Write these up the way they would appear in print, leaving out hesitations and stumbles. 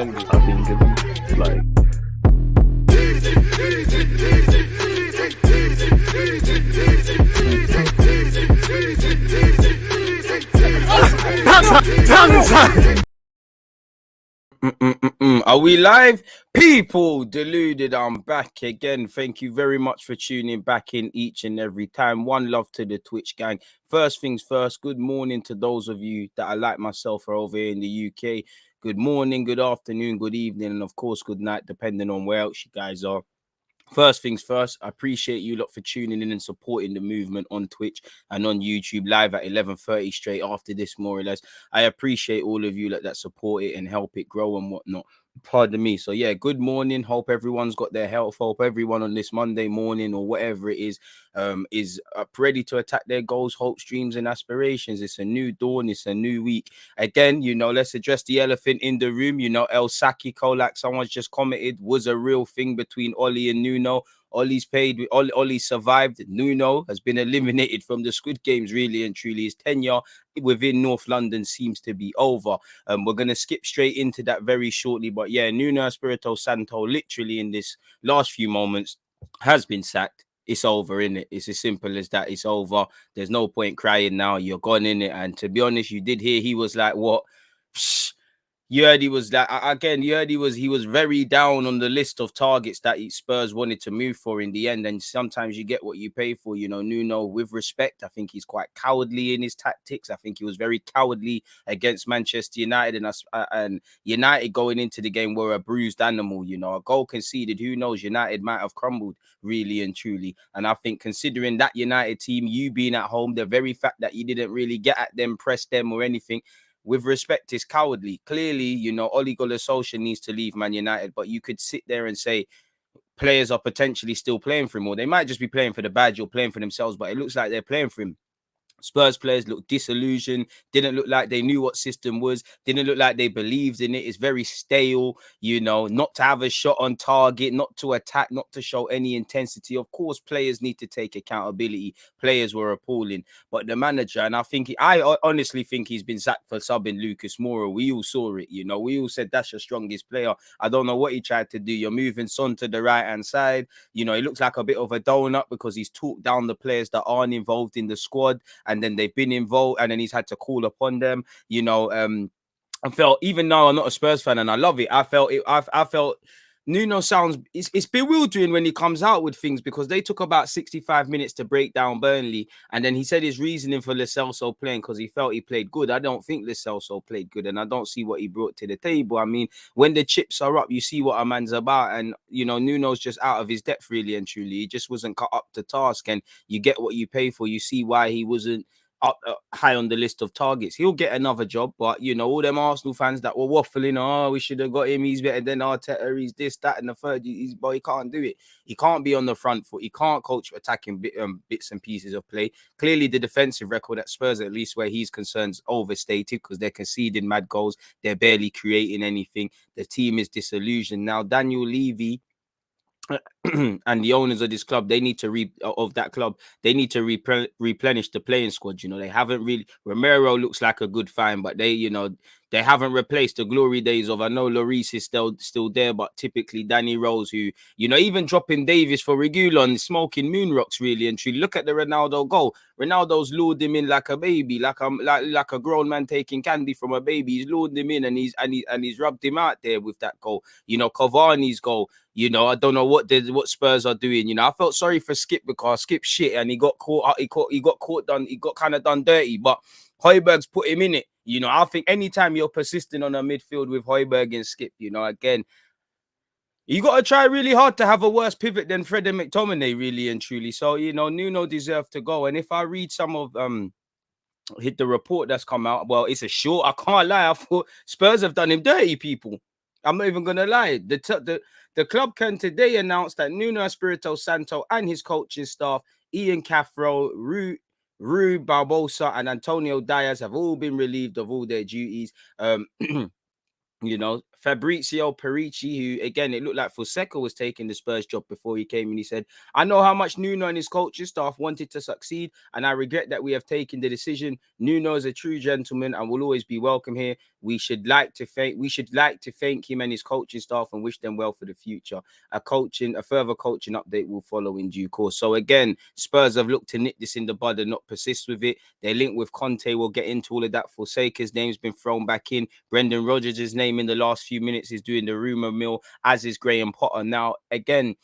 defending. I think it's like. Are we live? People deluded, I'm back again. Thank you very much for tuning back in each and every time. One love to the Twitch gang. First things first, good morning to those of you that are like myself are over here in the UK. Good morning, good afternoon, good evening, and of course, good night, depending on where else you guys are. First things first, I appreciate you lot for tuning in and supporting the movement on Twitch and on YouTube live at 11:30 straight after this, more or less. I appreciate all of you that support it and help it grow and whatnot. Pardon me. So yeah, good morning. Hope everyone's got their health. Hope everyone on this Monday morning or whatever it is up ready to attack their goals, hopes, dreams, and aspirations. It's a new dawn. It's a new week. Again, let's address the elephant in the room. El Sakiko, like someone's just commented, was a real thing between Oli and Nuno. Ollie's paid. Ollie survived. Nuno has been eliminated from the Squid Games, really and truly. His tenure within North London seems to be over. We're going to skip straight into that very shortly. But yeah, Nuno Espirito Santo, literally in this last few moments, has been sacked. It's over, innit? It's as simple as that. It's over. There's no point crying now. You're gone, innit? And to be honest, you did hear he was like, what? Psh, you heard he was like, again, you heard he was very down on the list of targets that Spurs wanted to move for in the end. And sometimes you get what you pay for. Nuno, with respect, I think he's quite cowardly in his tactics. I think he was very cowardly against Manchester United, and United going into the game were a bruised animal. A goal conceded, who knows, United might have crumbled, really and truly. And I think considering that United team, you being at home, the very fact that you didn't really get at them, press them or anything, with respect, is cowardly. Clearly, Ole Gunnar Solskjaer needs to leave Man United, but you could sit there and say players are potentially still playing for him, or they might just be playing for the badge or playing for themselves, but it looks like they're playing for him. Spurs players look disillusioned, didn't look like they knew what system was, didn't look like they believed in it. It's very stale, not to have a shot on target, not to attack, not to show any intensity. Of course, players need to take accountability. Players were appalling. But the manager, and I honestly think he's been sacked for subbing Lucas Moura. We all saw it, we all said that's your strongest player. I don't know what he tried to do. You're moving Son to the right-hand side. He looks like a bit of a donut because he's talked down the players that aren't involved in the squad. And then they've been involved, and then he's had to call upon them. I felt, even though I'm not a Spurs fan and I love it, I felt Nuno sounds, it's bewildering when he comes out with things, because they took about 65 minutes to break down Burnley, and then he said his reasoning for Lo Celso playing because he felt he played good. I don't think Lo Celso played good, and I don't see what he brought to the table. I mean, when the chips are up, you see what a man's about, and Nuno's just out of his depth, really and truly. He just wasn't cut up to task, and you get what you pay for. You see why he wasn't up high on the list of targets. He'll get another job, but all them Arsenal fans that were waffling, we should have got him, he's better than Arteta, he's this, that, and the third, but he can't do it. He can't be on the front foot. He can't coach attacking bits and pieces of play. Clearly, the defensive record at Spurs, at least where he's concerned, is overstated, because they're conceding mad goals. They're barely creating anything. The team is disillusioned. Now, Daniel Levy and the owners of this club, they need to they need to replenish the playing squad. They haven't really. Romero looks like a good find, but they haven't replaced the glory days of, I know Lloris is still there, but typically Danny Rose, who, even dropping Davis for Reguilon, smoking moon rocks, really and truly. Look at the Ronaldo goal. Ronaldo's lured him in like a baby, like a grown man taking candy from a baby. He's lured him in, and he's rubbed him out there with that goal. Cavani's goal. I don't know what Spurs are doing. I felt sorry for Skip, because Skip shit, and he got caught. He got kind of done dirty. But Højbjerg's put him in it. I think anytime you're persisting on a midfield with Højbjerg and Skip, again, you got to try really hard to have a worse pivot than Fred and McTominay, really and truly. So, Nuno deserved to go. And if I read some of hit the report that's come out, well, it's a short. I can't lie. I thought Spurs have done him dirty, people. I'm not even going to lie. The club can today announce that Nuno Espirito Santo and his coaching staff, Ian Cathro, Rui Barbosa, and Antonio Diaz, have all been relieved of all their duties. Fabrizio Parisi, who again, it looked like Fonseca was taking the Spurs job before he came in. He said, I know how much Nuno and his coaching staff wanted to succeed, and I regret that we have taken the decision. Nuno is a true gentleman and will always be welcome here. We should like to thank him and his coaching staff and wish them well for the future. A further coaching update will follow in due course. So again, Spurs have looked to nip this in the bud and not persist with it. Their link with Conte, we'll get into all of that. Fonseca's name's been thrown back in. Brendan Rodgers' name in the last few minutes is doing the rumour mill, as is Graham Potter. Now, again,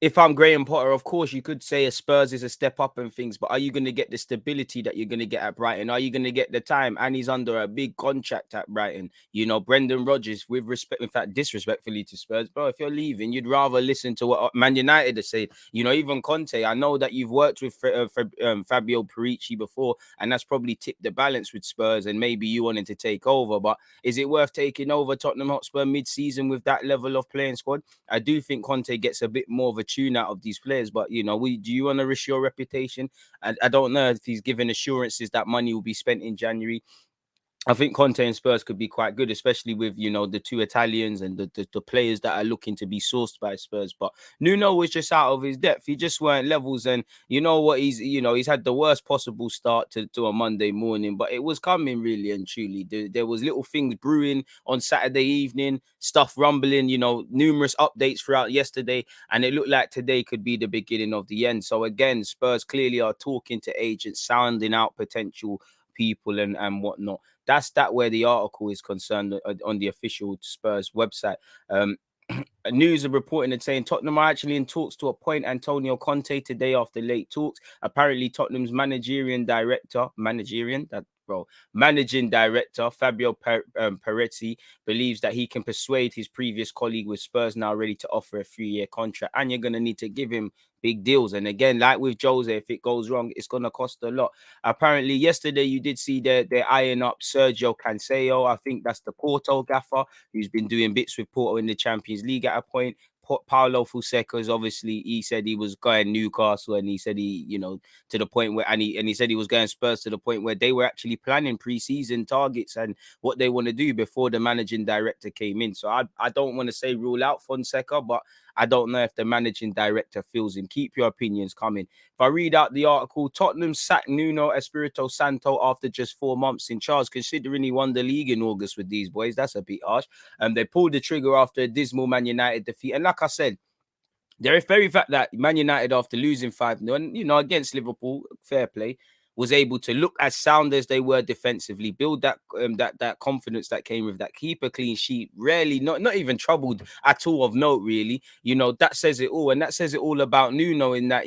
if I'm Graham Potter, of course, you could say a Spurs is a step up and things, but are you going to get the stability that you're going to get at Brighton? Are you going to get the time? And he's under a big contract at Brighton. You know, Brendan Rodgers, with respect, in fact, disrespectfully to Spurs, bro, if you're leaving, you'd rather listen to what Man United has said. You know, even Conte, I know that you've worked with Fabio Parisi before, and that's probably tipped the balance with Spurs, and maybe you wanted to take over, but is it worth taking over Tottenham Hotspur mid-season with that level of playing squad? I do think Conte gets a bit more of a tune out of these players, but you know, do you want to risk your reputation? I don't know if he's given assurances that money will be spent in January. I think Conte and Spurs could be quite good, especially with, you know, the two Italians and the players that are looking to be sourced by Spurs. But Nuno was just out of his depth. He just weren't levels. And you know what? He's had the worst possible start to a Monday morning, but it was coming really and truly. There was little things brewing on Saturday evening, stuff rumbling, you know, numerous updates throughout yesterday. And it looked like today could be the beginning of the end. So again, Spurs clearly are talking to agents, sounding out potential people and whatnot. That's where the article is concerned on the official Spurs website. News are reporting and saying Tottenham are actually in talks to appoint Antonio Conte today after late talks. Apparently, Tottenham's managing director Fabio Peretti believes that he can persuade his previous colleague with Spurs now ready to offer a 3-year contract, and you're going to need to give him big deals. And again, like with Jose, if it goes wrong, it's going to cost a lot. Apparently, yesterday you did see they're eyeing up Sergio Cancelo. I think that's the Porto gaffer who's been doing bits with Porto in the Champions League at a point. Paulo Fonseca is obviously, he said he was going Newcastle, and he said to the point where, and he said he was going Spurs, to the point where they were actually planning pre-season targets and what they want to do before the managing director came in. So I don't want to say rule out Fonseca, but I don't know if the managing director feels him. Keep your opinions coming. If I read out the article, Tottenham sacked Nuno Espirito Santo after just 4 months in charge, considering he won the league in August with these boys. That's a bit harsh. They pulled the trigger after a dismal Man United defeat. And like I said, the very fact that Man United, after losing 5-0, and, against Liverpool, fair play, was able to look as sound as they were defensively, build that confidence that came with that, keep a clean sheet, rarely, not even troubled at all of note, really. That says it all. And that says it all about Nuno, in that,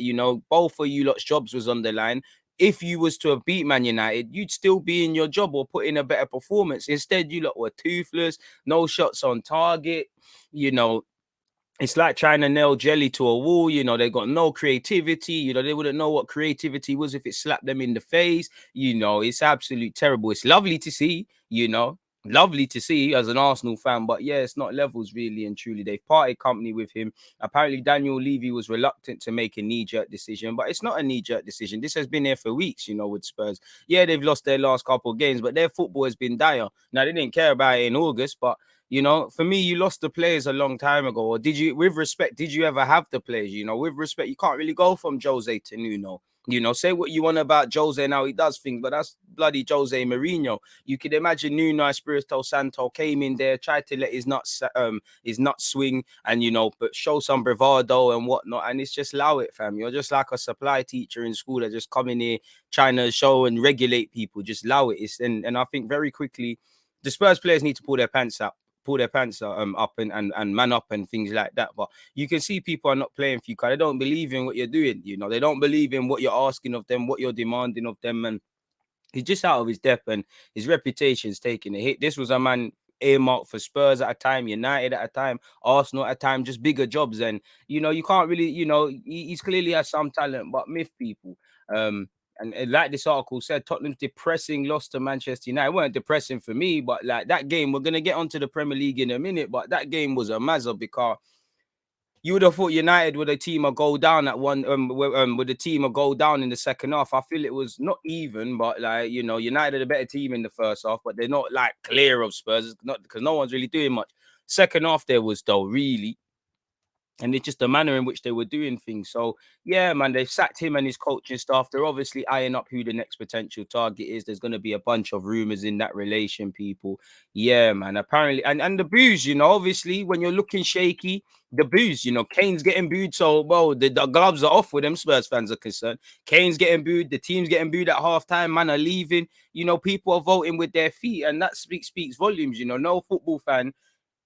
both of you lot's jobs was on the line. If you was to have beat Man United, you'd still be in your job or put in a better performance. Instead, you lot were toothless, no shots on target, It's like trying to nail jelly to a wall. They got no creativity. They wouldn't know what creativity was if it slapped them in the face. It's absolutely terrible. It's lovely to see, lovely to see as an Arsenal fan. But yeah, it's not levels really and truly. They've parted company with him. Apparently, Daniel Levy was reluctant to make a knee-jerk decision, but it's not a knee-jerk decision. This has been here for weeks, with Spurs. Yeah, they've lost their last couple of games, but their football has been dire. Now, they didn't care about it in August, but for me, you lost the players a long time ago. Or did you, with respect, did you ever have the players? With respect, you can't really go from Jose to Nuno. Say what you want about Jose and how he does things, but that's bloody Jose Mourinho. You could imagine Nuno Espirito Santo came in there, tried to let his nuts swing, and but show some bravado and whatnot. And it's just allow it, fam. You're just like a supply teacher in school that just come in here trying to show and regulate people. Just allow it. And I think very quickly, the Spurs players need to pull their pants up and man up and things like that. But you can see people are not playing for you because they don't believe in what you're doing. They don't believe in what you're asking of them, what you're demanding of them. And he's just out of his depth, and his reputation's taking a hit. This was a man earmarked for Spurs at a time, United at a time, Arsenal at a time, just bigger jobs. And you can't really, he's clearly has some talent, but myth people. And like this article said, Tottenham's depressing loss to Manchester United. It weren't depressing for me, but like that game, we're going to get onto the Premier League in a minute, but that game was a mazza because You would have thought United with a team or go down at one with a team or go down in the second half. I feel it was not even, but like, you know, United are the better team in the first half, but they're not like clear of Spurs. It's not because no one's really doing much. Second half there was though, really. And it's just the manner in which they were doing things. So yeah, man, they've sacked him and his coaching staff. They're obviously eyeing up who the next potential target is. There's going to be a bunch of rumors in that relation, people. Yeah, man. Apparently, and the booze, you know, obviously when you're looking shaky, the booze, you know, Kane's getting booed. So well, the gloves are off with them Spurs fans are concerned. Kane's getting booed, the team's getting booed at halftime, man are leaving. You know, people are voting with their feet, and that speaks volumes. You know, no football fan,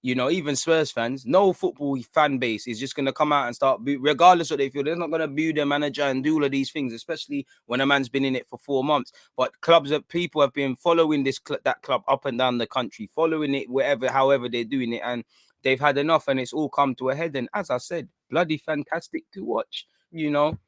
you know, even Spurs fans, no football fan base is just going to come out and start regardless what they feel. They're not going to boo their manager and do all of these things, especially when a man's been in it for 4 months. But people have been following that club up and down the country, following it wherever, however they're doing it, and they've had enough, and it's all come to a head. And as I said, bloody fantastic to watch, you know.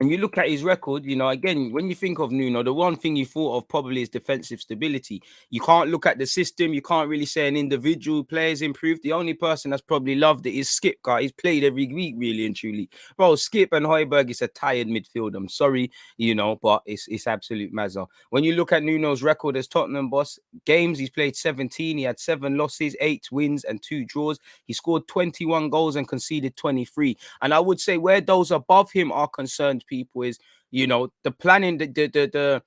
And you look at his record, you know, again, when you think of Nuno, the one thing you thought of probably is defensive stability. You can't look at the system. You can't really say an individual player's improved. The only person that's probably loved it is Skip, guy. He's played every week, really and truly. Bro, Skip and Højbjerg is a tired midfield. I'm sorry, you know, but it's absolute mazza. When you look at Nuno's record as Tottenham boss, games, he's played 17. He had 7 losses, 8 wins, and 2 draws. He scored 21 goals and conceded 23. And I would say where those above him are concerned, people, is, you know, the planning, the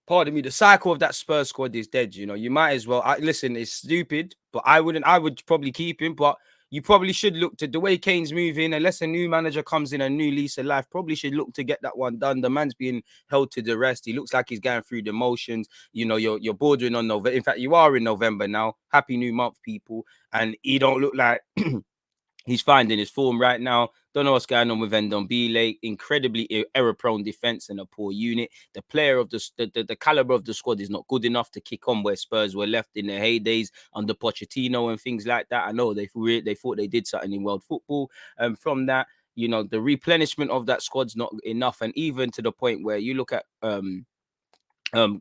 pardon me, the cycle of that Spurs squad is dead. You know, you might as well listen, it's stupid, but I would probably keep him, but you probably should look to the way Kane's moving, unless a new manager comes in, a new lease of life, probably should look to get that one done. The man's being held to the rest. He looks like he's going through the motions. You know, you're bordering on November. In fact, you are in November now. Happy new month, people. And he don't look like he's finding his form right now. Don't know what's going on with Ndombele. Incredibly error-prone defense and a poor unit. The player of the caliber of the squad is not good enough to kick on where Spurs were left in their heydays under Pochettino and things like that. I know they thought they did something in world football. From that, you know, the replenishment of that squad's not enough, and even to the point where you look at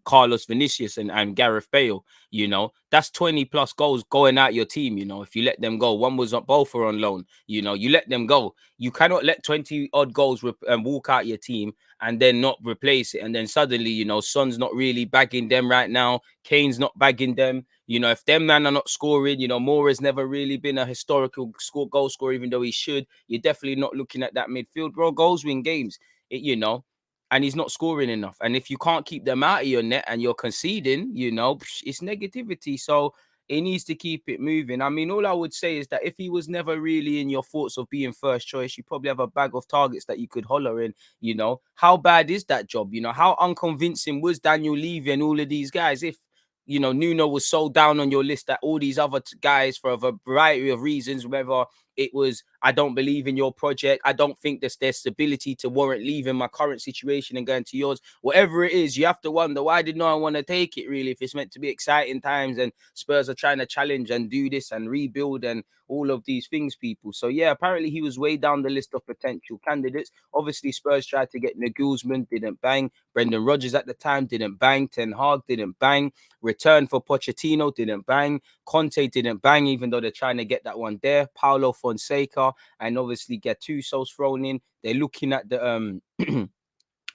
Carlos Vinicius and Gareth Bale, you know, that's 20 plus goals going out your team. You know, if you let them go, one was up, both are on loan, you know, you let them go. You cannot let 20 odd goals walk out your team and then not replace it. And then suddenly, you know, Son's not really bagging them right now. Kane's not bagging them. You know, if them men are not scoring, you know, Moura's never really been a historical goal scorer, even though he should. You're definitely not looking at that midfield, bro. Goals win games, you know, and he's not scoring enough. And if you can't keep them out of your net and you're conceding, you know, it's negativity. So he needs to keep it moving. I mean, all I would say is that if he was never really in your thoughts of being first choice, you probably have a bag of targets that you could holler in. You know, how bad is that job? You know, how unconvincing was Daniel Levy and all of these guys? If, you know, Nuno was so down on your list that all these other guys, for a variety of reasons, whether it was, I don't believe in your project, I don't think there's stability to warrant leaving my current situation and going to yours, whatever it is, you have to wonder, why did no one want to take it, really, if it's meant to be exciting times and Spurs are trying to challenge and do this and rebuild and all of these things, people. So yeah, apparently he was way down the list of potential candidates. Obviously Spurs tried to get Nagelsmann, didn't bang. Brendan Rodgers at the time didn't bang. Ten Hag didn't bang. Return for Pochettino didn't bang. Conte didn't bang, even though they're trying to get that one there. Paulo Fonseca and obviously Gattuso's thrown in. They're looking at the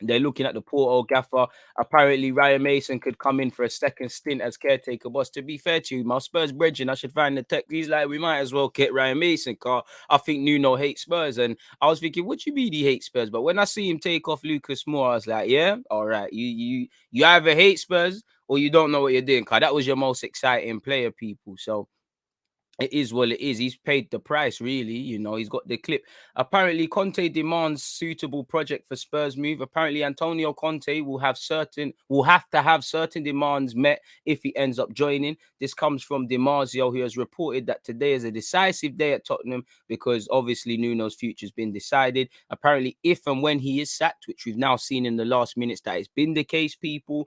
they're looking at the Porto gaffer. Apparently, Ryan Mason could come in for a second stint as caretaker boss. To be fair to you, my Spurs brethren, I should find the text. He's like, we might as well get Ryan Mason, car. I think Nuno hates Spurs. And I was thinking, what do you mean he hates Spurs? But when I see him take off Lucas Moore, I was like, yeah, all right. You either hate Spurs or you don't know what you're doing, car. That was your most exciting player, people. So it is what it is. He's paid the price, really. You know, he's got the clip. Apparently, Conte demands suitable project for Spurs move. Apparently, Antonio Conte will have to have certain demands met if he ends up joining. This comes from DiMarzio, who has reported that today is a decisive day at Tottenham because obviously Nuno's future's been decided. Apparently, if and when he is sacked, which we've now seen in the last minutes that it's been the case, people,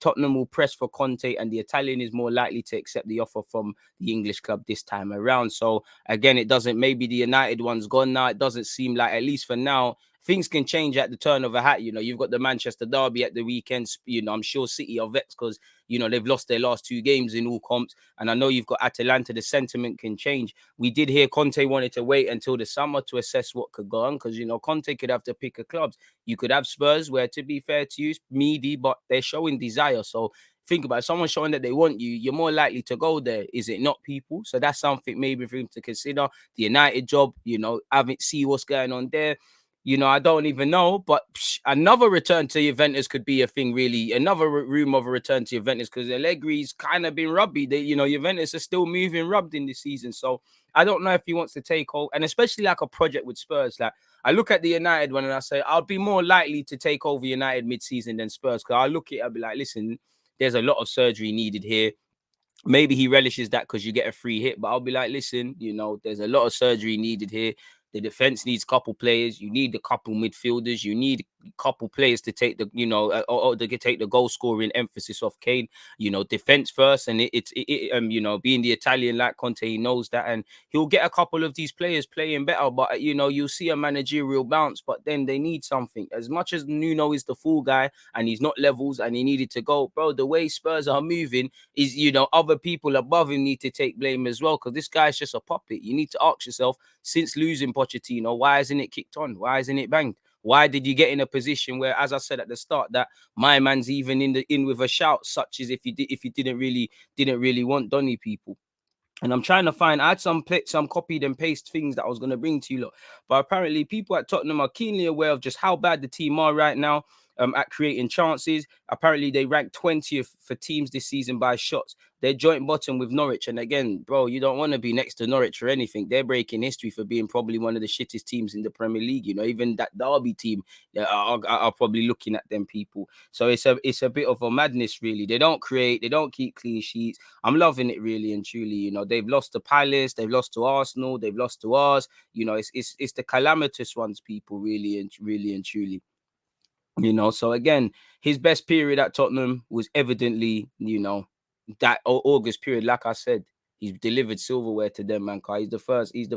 Tottenham will press for Conte, and the Italian is more likely to accept the offer from the English club this time around. So again, it doesn't, maybe the United one's gone now. It doesn't seem like, at least for now, things can change at the turn of a hat. You know, you've got the Manchester derby at the weekend. You know, I'm sure City are vexed because, you know, they've lost their last 2 games in all comps. And I know you've got Atalanta. The sentiment can change. We did hear Conte wanted to wait until the summer to assess what could go on because, you know, Conte could have to pick a clubs. You could have Spurs, where, to be fair to you, meaty, but they're showing desire. So think about it. Someone showing that they want you, you're more likely to go there. Is it not, people? So that's something maybe for him to consider. The United job, you know, haven't see what's going on there. You know, I don't even know, but another return to Juventus could be a thing, really. Another room of a return to Juventus because Allegri's kind of been rubby. They, you know, Juventus are still moving rubbed in this season. So I don't know if he wants to take hold, and especially like a project with Spurs. Like, I look at the United one and I say, I'll be more likely to take over United mid-season than Spurs because I look at it, I'll be like, listen, there's a lot of surgery needed here. Maybe he relishes that because you get a free hit, but I'll be like, listen, you know, there's a lot of surgery needed here. The defense needs a couple players. You need a couple midfielders. You need a couple players to take the, you know, or to take the goal scoring emphasis off Kane. You know, defense first, and you know, being the Italian like Conte, he knows that, and he'll get a couple of these players playing better. But you know, you'll see a managerial bounce, but then they need something. As much as Nuno is the fool guy and he's not levels and he needed to go, bro. The way Spurs are moving is, you know, other people above him need to take blame as well because this guy's just a puppet. You need to ask yourself, since losing Pochettino, why isn't it kicked on? Why isn't it banged? Why did you get in a position where, as I said at the start, that my man's even in with a shout, such as if you didn't really want Donny, people? And I'm trying to find, I had some copied and paste things that I was going to bring to you lot. But apparently people at Tottenham are keenly aware of just how bad the team are right now at creating chances. Apparently they ranked 20th for teams this season by shots. They're joint bottom with Norwich. And again, bro, you don't want to be next to Norwich or anything. They're breaking history for being probably one of the shittest teams in the Premier League. You know, even that Derby team are probably looking at them, people. So it's a bit of a madness, really. They don't create, they don't keep clean sheets. I'm loving it, really and truly. You know, they've lost to Palace, they've lost to Arsenal, they've lost to us. You know, it's the calamitous ones, people, really and truly. You know, so again, his best period at Tottenham was evidently, you know, that August period. Like I said, he's delivered silverware to them, man. He's the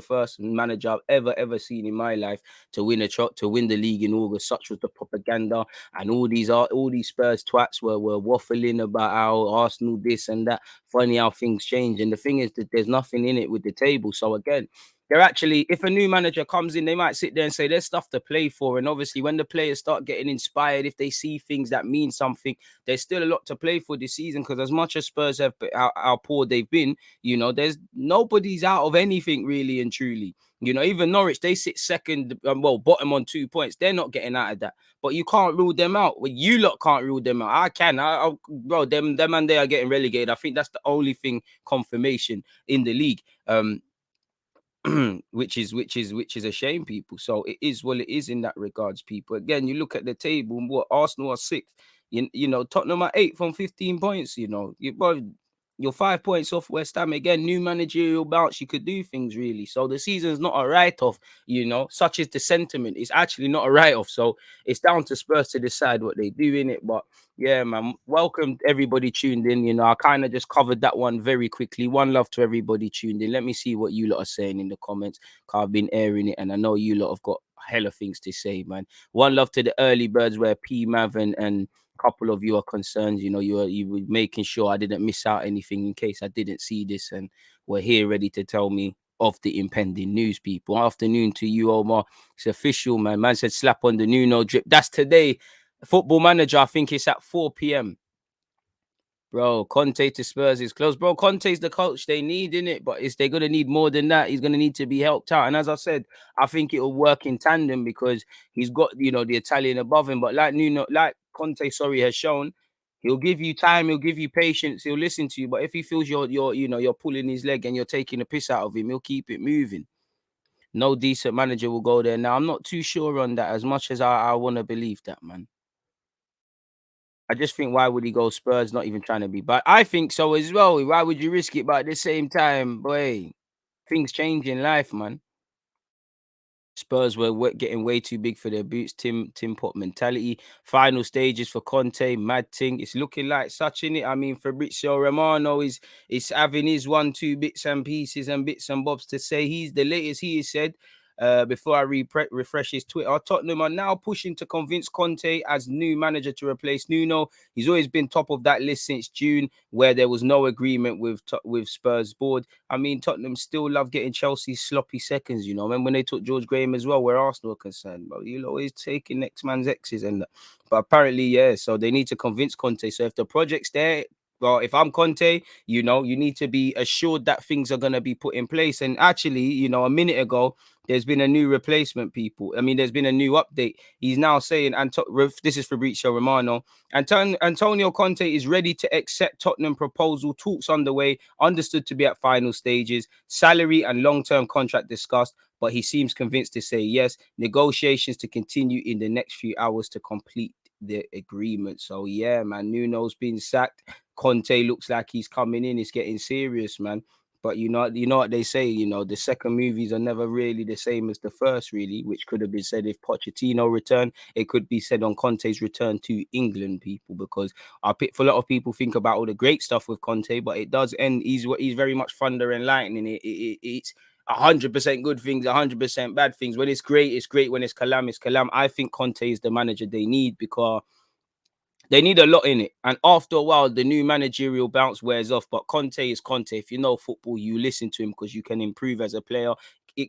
first manager I've ever seen in my life to win the league in August. Such was the propaganda, and all these Spurs twats were waffling about how Arsenal this and that. Funny how things change, and the thing is that there's nothing in it with the table. So again, they're actually, if a new manager comes in, they might sit there and say there's stuff to play for. And obviously, when the players start getting inspired, if they see things that mean something, there's still a lot to play for this season. Because as much as Spurs have how poor they've been, you know, there's nobody's out of anything, really and truly. You know, even Norwich, they sit second, bottom on 2 points. They're not getting out of that. But you can't rule them out. Well, you lot can't rule them out. I can. Bro, them and they are getting relegated. I think that's the only thing confirmation in the league. which is a shame, people. So it is what it is in that regards, people. Again, you look at the table, what Arsenal are 6th, you know, Tottenham are 8th on 15 points. You know, you're 5 points off West Ham. Again, new managerial bounce, you could do things, really. So the season's not a write-off, you know, such as the sentiment. It's actually not a write-off. So it's down to Spurs to decide what they do in it. But yeah, man, welcome everybody tuned in. You know, I kind of just covered that one very quickly. One love to everybody tuned in. Let me see what you lot are saying in the comments, because I've been airing it and I know you lot have got hella things to say, man. One love to the early birds where P-Mav and couple of you are concerned. You know, you were making sure I didn't miss out anything in case I didn't see this, and we're here ready to tell me of the impending news, people. Afternoon to you, Omar. It's official, man. Man said slap on the Nuno drip. That's today. Football Manager, I think it's at 4 p.m. Bro, Conte to Spurs is close. Bro, Conte's the coach they need, innit? But they're going to need more than that. He's going to need to be helped out. And as I said, I think it'll work in tandem because he's got, you know, the Italian above him. But like Conte, has shown, he'll give you time, he'll give you patience, he'll listen to you. But if he feels you're pulling his leg and you're taking a piss out of him, he'll keep it moving. No decent manager will go there. Now, I'm not too sure on that, as much as I want to believe that, man. I just think, why would he go Spurs, not even trying to be? But I think so as well. Why would you risk it? But at the same time, boy, things change in life, man. Spurs were getting way too big for their boots. Tim Pot mentality. Final stages for Conte, mad thing. It's looking like such, in it. I mean, Fabrizio Romano is having his 1-2 bits and pieces and bits and bobs to say. He's the latest. He has said, Before I refresh his Twitter, Tottenham are now pushing to convince Conte as new manager to replace Nuno. He's always been top of that list since June, where there was no agreement with Spurs board. I mean, Tottenham still love getting Chelsea's sloppy seconds, you know. Remember when they took George Graham as well, where Arsenal are concerned, but you'll always taking next man's exes and that. But apparently, yeah, so they need to convince Conte. So if the project's there, well, if I'm Conte, you know, you need to be assured that things are going to be put in place. And actually, you know, a minute ago, there's been a new replacement, people. I mean, there's been a new update. He's now saying, this is Fabrizio Romano, Antonio Conte is ready to accept Tottenham proposal. Talks underway, understood to be at final stages. Salary and long-term contract discussed, but he seems convinced to say yes. Negotiations to continue in the next few hours to complete the agreement. So yeah, man, Nuno's been sacked. Conte looks like he's coming in. It's getting serious, man. But you know what they say, you know, the second movies are never really the same as the first, really, which could have been said if Pochettino returned. It could be said on Conte's return to England, people, because for a lot of people think about all the great stuff with Conte, but it does end. He's very much thunder and lightning. It's 100% good things, 100% bad things. When it's great, it's great. When it's Kalam, it's Kalam. I think Conte is the manager they need because they need a lot in it. And after a while, the new managerial bounce wears off. But Conte is Conte. If you know football, you listen to him because you can improve as a player.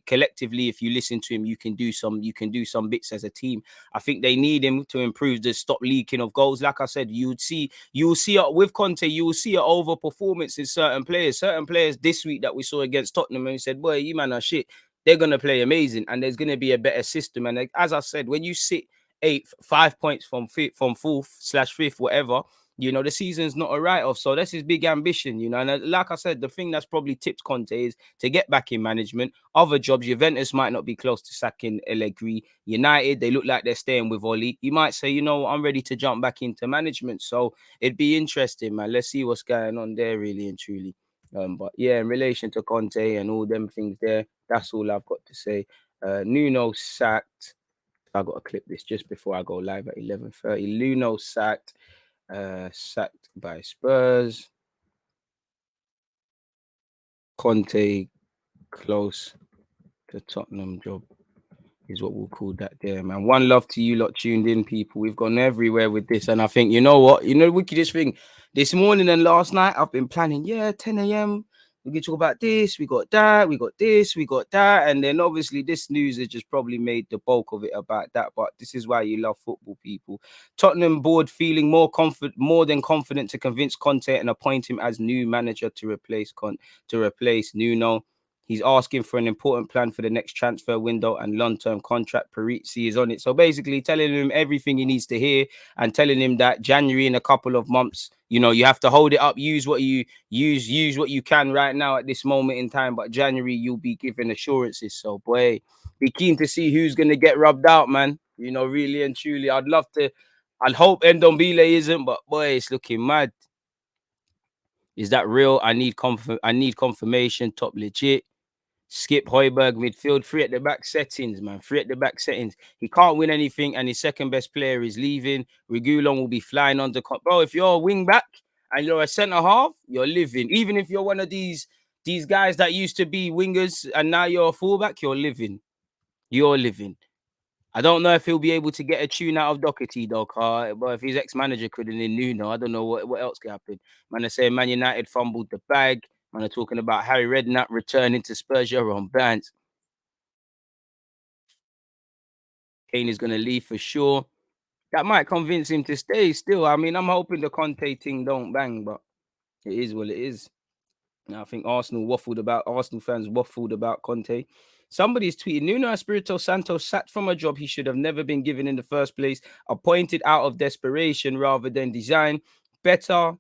Collectively, if you listen to him, you can do some bits as a team. I think they need him to improve the stop leaking of goals. Like I said, you will see with Conte, you will see an over performance in certain players. Certain players this week that we saw against Tottenham, and we said, boy, you man are shit. They're gonna play amazing, and there's gonna be a better system. And as I said, when you sit 5 points from fourth/fifth, whatever, you know, the season's not a write-off. So that's his big ambition, you know. And like I said, the thing that's probably tipped Conte is to get back in management. Other jobs, Juventus might not be close to sacking Allegri. United, they look like they're staying with Oli. You might say, you know, I'm ready to jump back into management. So it'd be interesting, man. Let's see what's going on there, really and truly. But yeah, in relation to Conte and all them things there, that's all I've got to say. Nuno sacked. I got to clip this just before I go live at 11:30. Luno sacked by Spurs. Conte close to Tottenham job is what we'll call that there, man. One love to you lot tuned in, people. We've gone everywhere with this. And I think, you know what? You know the wickedest thing? This morning and last night, I've been planning, 10 a.m. We can talk about this, we got that, we got this, we got that. And then obviously this news has just probably made the bulk of it about that. But this is why you love football, people. Tottenham board feeling more than confident to convince Conte and appoint him as new manager to replace Nuno. He's asking for an important plan for the next transfer window and long-term contract. Parisi is on it. So basically telling him everything he needs to hear and telling him that January in a couple of months, you know, you have to hold it up, use what you can right now at this moment in time. But January, you'll be given assurances. So, boy, be keen to see who's going to get rubbed out, man. You know, really and truly. I'd hope Ndombele isn't, but boy, it's looking mad. Is that real? I need confirmation. Top legit. Skip Højbjerg midfield, 3 at the back settings, man. 3 at the back settings. He can't win anything, and his second best player is leaving. Regulon will be flying on the bro. If you're a wing back and you're a centre half, you're living. Even if you're one of these guys that used to be wingers and now you're a fullback, you're living. You're living. I don't know if he'll be able to get a tune out of Doherty, though, but if his ex-manager couldn't in Nuno, I don't know what else could happen. Man, I say Man United fumbled the bag. Man, are talking about Harry Redknapp returning to Spurs. You're on Bans. Kane is going to leave for sure. That might convince him to stay still. I mean, I'm hoping the Conte thing don't bang, but it is what it is. I think Arsenal fans waffled about Conte. Somebody's tweeting, Nuno Espirito Santo sat from a job he should have never been given in the first place, appointed out of desperation rather than design. Better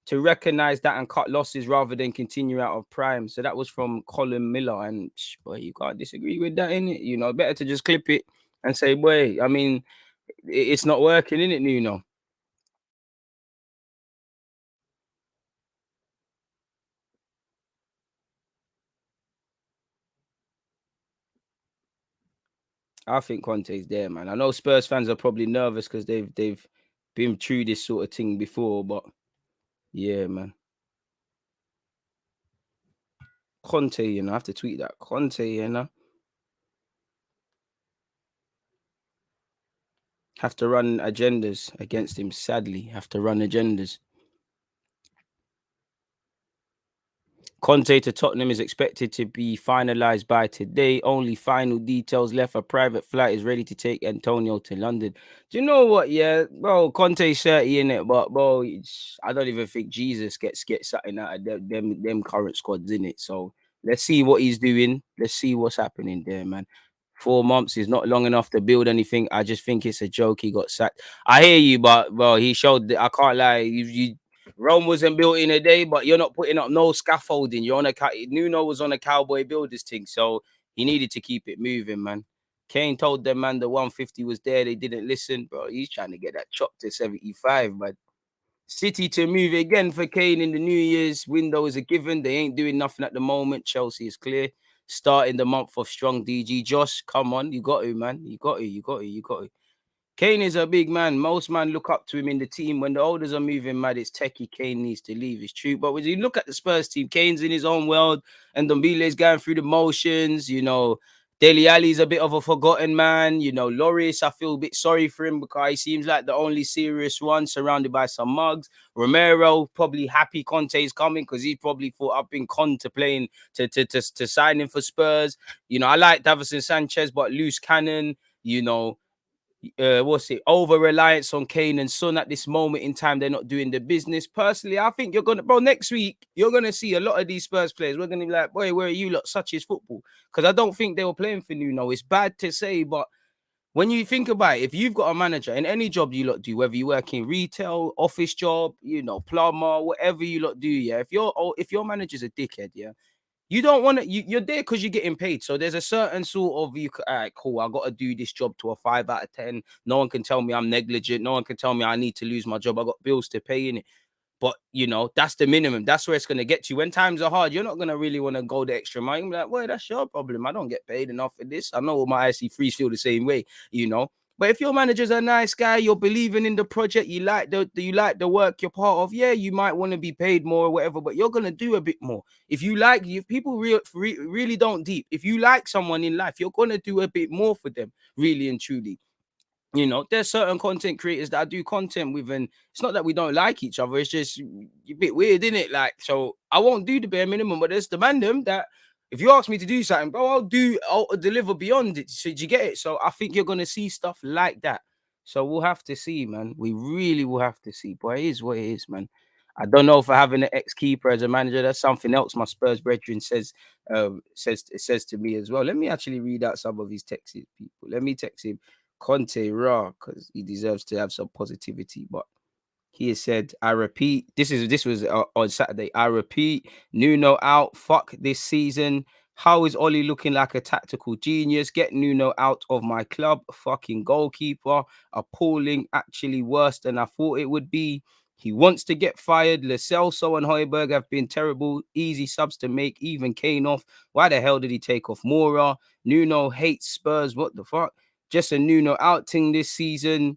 to recognize that and cut losses rather than continue out of prime. So that was from Colin Miller. And boy, you can't disagree with that, innit? You know, better to just clip it and say, boy, I mean, it's not working, innit, Nuno? I think Conte's there, man. I know Spurs fans are probably nervous because they've been through this sort of thing before, but yeah, man. Conte, you know, I have to tweet that. Conte, you know. Have to run agendas against him. Sadly, have to run agendas. Conte to Tottenham is expected to be finalised by today. Only final details left. A private flight is ready to take Antonio to London. Do you know what? Yeah, bro, Conte's 30 in it, but bro, I don't even think Jesus gets something out of them current squads in it. So let's see what he's doing. Let's see what's happening there, man. 4 months is not long enough to build anything. I just think it's a joke. He got sacked. I hear you, but bro, he showed that I can't lie. Rome wasn't built in a day, but you're not putting up no scaffolding. You're on a Nuno was on a cowboy builders thing, so he needed to keep it moving, man. Kane told them, man, the 150 was there. They didn't listen, bro. He's trying to get that chopped to 75, man. City to move again for Kane in the New Year's window is a given. They ain't doing nothing at the moment. Chelsea is clear. Starting the month of strong DG. Josh, come on. You got to, man. You got to, you got to, you got to. Kane is a big man. Most men look up to him in the team. When the olders are moving mad, it's techie. Kane needs to leave. It's true. But when you look at the Spurs team, Kane's in his own world and Ndombele's going through the motions. You know, Dele Alli's a bit of a forgotten man. You know, Loris, I feel a bit sorry for him because he seems like the only serious one surrounded by some mugs. Romero, probably happy Conte's coming because he probably thought I've been contemplating to sign him for Spurs. You know, I like Davison Sanchez, but loose cannon, you know, what's it, over reliance on Kane and Son at this moment in time. They're not doing the business. Personally, I think you're gonna, bro, next week you're gonna see a lot of these Spurs players. We're gonna be like, boy, where are you lot? Such is football. Because I don't think they were playing for Nuno. It's bad to say, but when you think about it, if you've got a manager in any job you lot do, whether you work in retail, office job, you know, plumber, whatever you lot do, yeah, if your manager's a dickhead, yeah, you don't want to. You're there because you're getting paid. So there's a certain sort of all right, cool. I got to do this job to a 5 out of 10. No one can tell me I'm negligent. No one can tell me I need to lose my job. I got bills to pay in it. But you know, that's the minimum. That's where it's gonna get you. When times are hard, you're not gonna really want to go the extra mile. You're like, well, that's your problem. I don't get paid enough for this. I know my IC3s feel the same way, you know. But if your manager's a nice guy, you're believing in the project, you like the work you're part of. Yeah, you might want to be paid more or whatever, but you're gonna do a bit more. If people really don't deep, if you like someone in life, you're gonna do a bit more for them, really and truly. You know, there's certain content creators that I do content with, and it's not that we don't like each other. It's just a bit weird, isn't it? Like, so I won't do the bare minimum, but there's the mandem that if you ask me to do something, bro, I'll deliver beyond it. So do you get it? So I think you're gonna see stuff like that. So we'll have to see, man. We really will have to see. But it is what it is, man. I don't know if having an ex-keeper as a manager, that's something else my Spurs brethren says to me as well. Let me actually read out some of his texts, people. Let me text him. Conte raw because he deserves to have some positivity. But he has said, I repeat, this was on Saturday. I repeat, Nuno out. Fuck this season. How is Ollie looking like a tactical genius? Get Nuno out of my club. Fucking goalkeeper. Appalling. Actually worse than I thought it would be. He wants to get fired. Lo Celso and Højbjerg have been terrible. Easy subs to make. Even Kane off. Why the hell did he take off Mora? Nuno hates Spurs. What the fuck? Just a Nuno outing this season.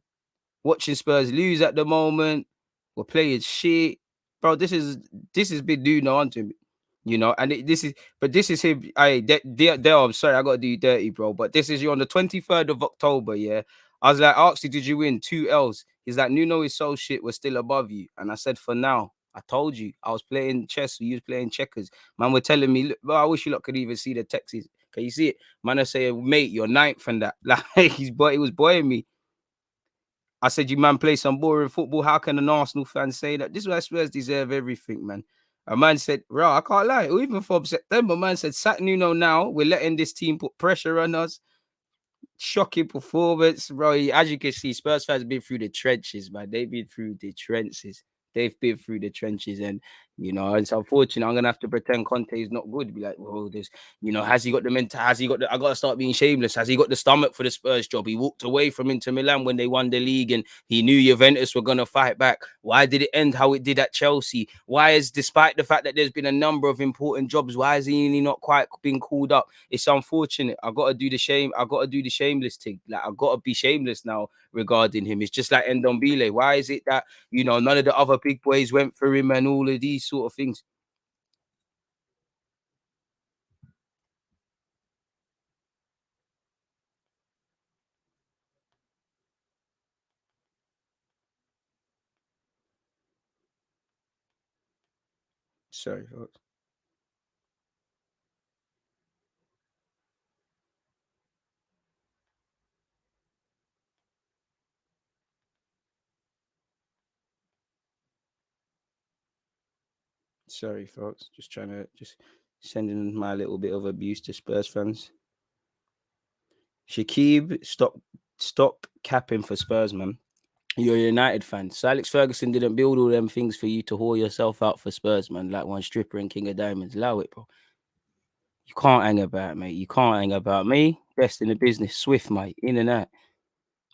Watching Spurs lose at the moment. We're playing shit, bro. This is been Nuno onto me, you know. And this is him. I'm sorry, I gotta do you dirty, bro. But this is you on the 23rd of October. Yeah, I was like, I asked you, did you win 2 L's? He's like, Nuno is so shit. We're still above you. And I said, for now. I told you I was playing chess. You was playing checkers. Man, were telling me, look, bro, I wish you lot could even see the texts. Can you see it? Man, I say, mate, you're ninth and that. Like he was boying me. I said, you man play some boring football. How can an Arsenal fan say that? This is why Spurs deserve everything, man. A man said, "Bro, I can't lie. Even from September, man said, sack Nuno now. We're letting this team put pressure on us. Shocking performance, bro. As you can see, Spurs fans have been through the trenches, man. They've been through the trenches. They've been through the trenches, and you know, it's unfortunate. I'm gonna have to pretend Conte is not good. Be like, well, there's, you know, has he got the mental? Has he got the? I gotta start being shameless. Has he got the stomach for the Spurs job? He walked away from Inter Milan when they won the league, and he knew Juventus were gonna fight back. Why did it end how it did at Chelsea? Why is, despite the fact that there's been a number of important jobs, why is he not quite been called up? It's unfortunate. I gotta do the shame. I gotta do the shameless thing. Like I gotta be shameless now regarding him. It's just like Ndombele. Why is it that, you know, none of the other big boys went for him and all of these sort of things? Sorry, folks. Sorry, folks. Just trying to sending my little bit of abuse to Spurs fans. Shakib, stop capping for Spurs, man. You're a United fan. So Alex Ferguson didn't build all them things for you to whore yourself out for Spurs, man. Like one stripper and King of Diamonds. Allow it, bro. You can't hang about, mate. You can't hang about me. Best in the business, Swift, mate. In and out.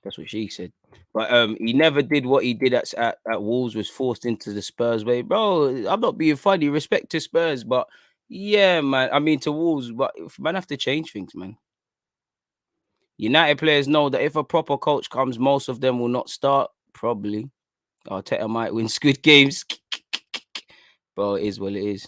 That's what she said. But he never did what he did at Wolves. Was forced into the Spurs way, bro. I'm not being funny. Respect to Spurs, but yeah, man. I mean to Wolves, but man have to change things, man. United players know that if a proper coach comes, most of them will not start. Probably. Arteta might win Squid Games. Bro, it is what it is.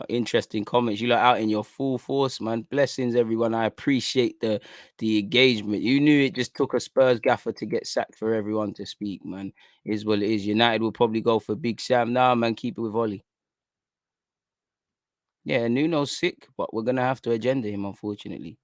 Interesting comments. You lot out in your full force, man. Blessings, everyone. I appreciate the engagement. You knew it just took a Spurs gaffer to get sacked for everyone to speak, man. It is what it is. United will probably go for Big Sam now, man. Keep it with Ollie. Yeah, Nuno's sick, but we're gonna have to agenda him, unfortunately.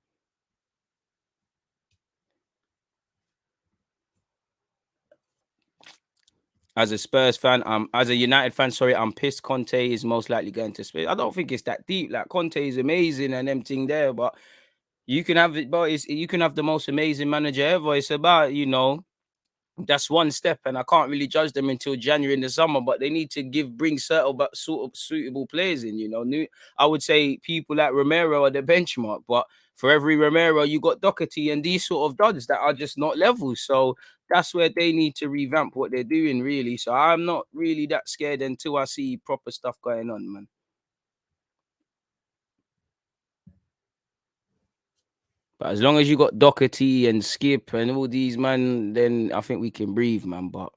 As a Spurs fan, as a United fan, sorry, I'm pissed. Conte is most likely going to Spurs. I don't think it's that deep. Like Conte is amazing and everything there, but you can have it, but you can have the most amazing manager ever. It's about, that's one step, and I can't really judge them until January in the summer. But they need to bring certain but sort of suitable players in. I would say people like Romero are the benchmark, but for every Romero, you got Doherty and these sort of duds that are just not level. So that's where they need to revamp what they're doing, really. So I'm not really that scared until I see proper stuff going on, man. But as long as you got Doherty and Skip and all these, man, then I think we can breathe, man. But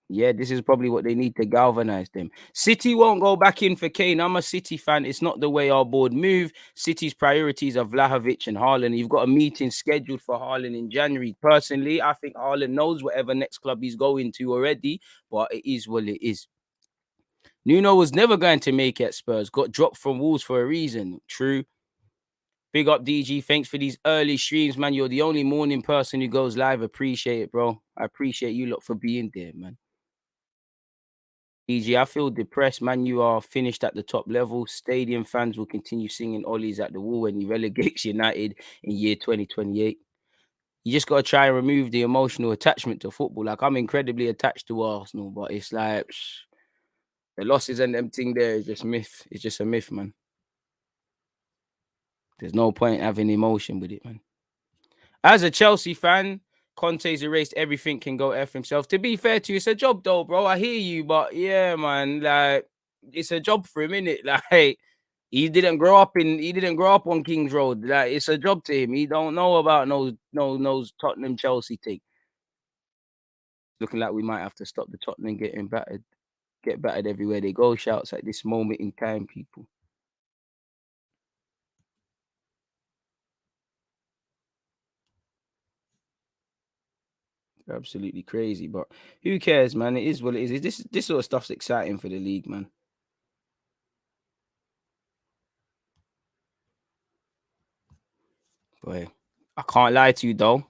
yeah, this is probably what they need to galvanize them. City won't go back in for Kane. I'm a City fan. It's not the way our board move. City's priorities are Vlahovic and Haaland. You've got a meeting scheduled for Haaland in January. Personally, I think Haaland knows whatever next club he's going to already, but it is what it is. Nuno was never going to make it at Spurs. Got dropped from Wolves for a reason. True. Big up, DG. Thanks for these early streams, man. You're the only morning person who goes live. Appreciate it, bro. I appreciate you lot for being there, man. DG, I feel depressed, man. You are finished at the top level. Stadium fans will continue singing Ollie's at the wall when he relegates United in year 2028. You just got to try and remove the emotional attachment to football. Like, I'm incredibly attached to Arsenal, but it's like the losses and them thing there is just myth. It's just a myth, man. There's no point having emotion with it, man. As a Chelsea fan, Conte's erased everything, can go F himself. To be fair to you, it's a job though, bro. I hear you, but yeah, man, like it's a job for him, innit? Like he didn't grow up on King's Road. Like it's a job to him. He don't know about no Tottenham Chelsea thing. Looking like we might have to stop the Tottenham getting battered, get battered everywhere they go. Shouts at this moment in time, people. Absolutely crazy, but who cares, man? It is what it is. This sort of stuff's exciting for the league, man. Boy, I can't lie to you though.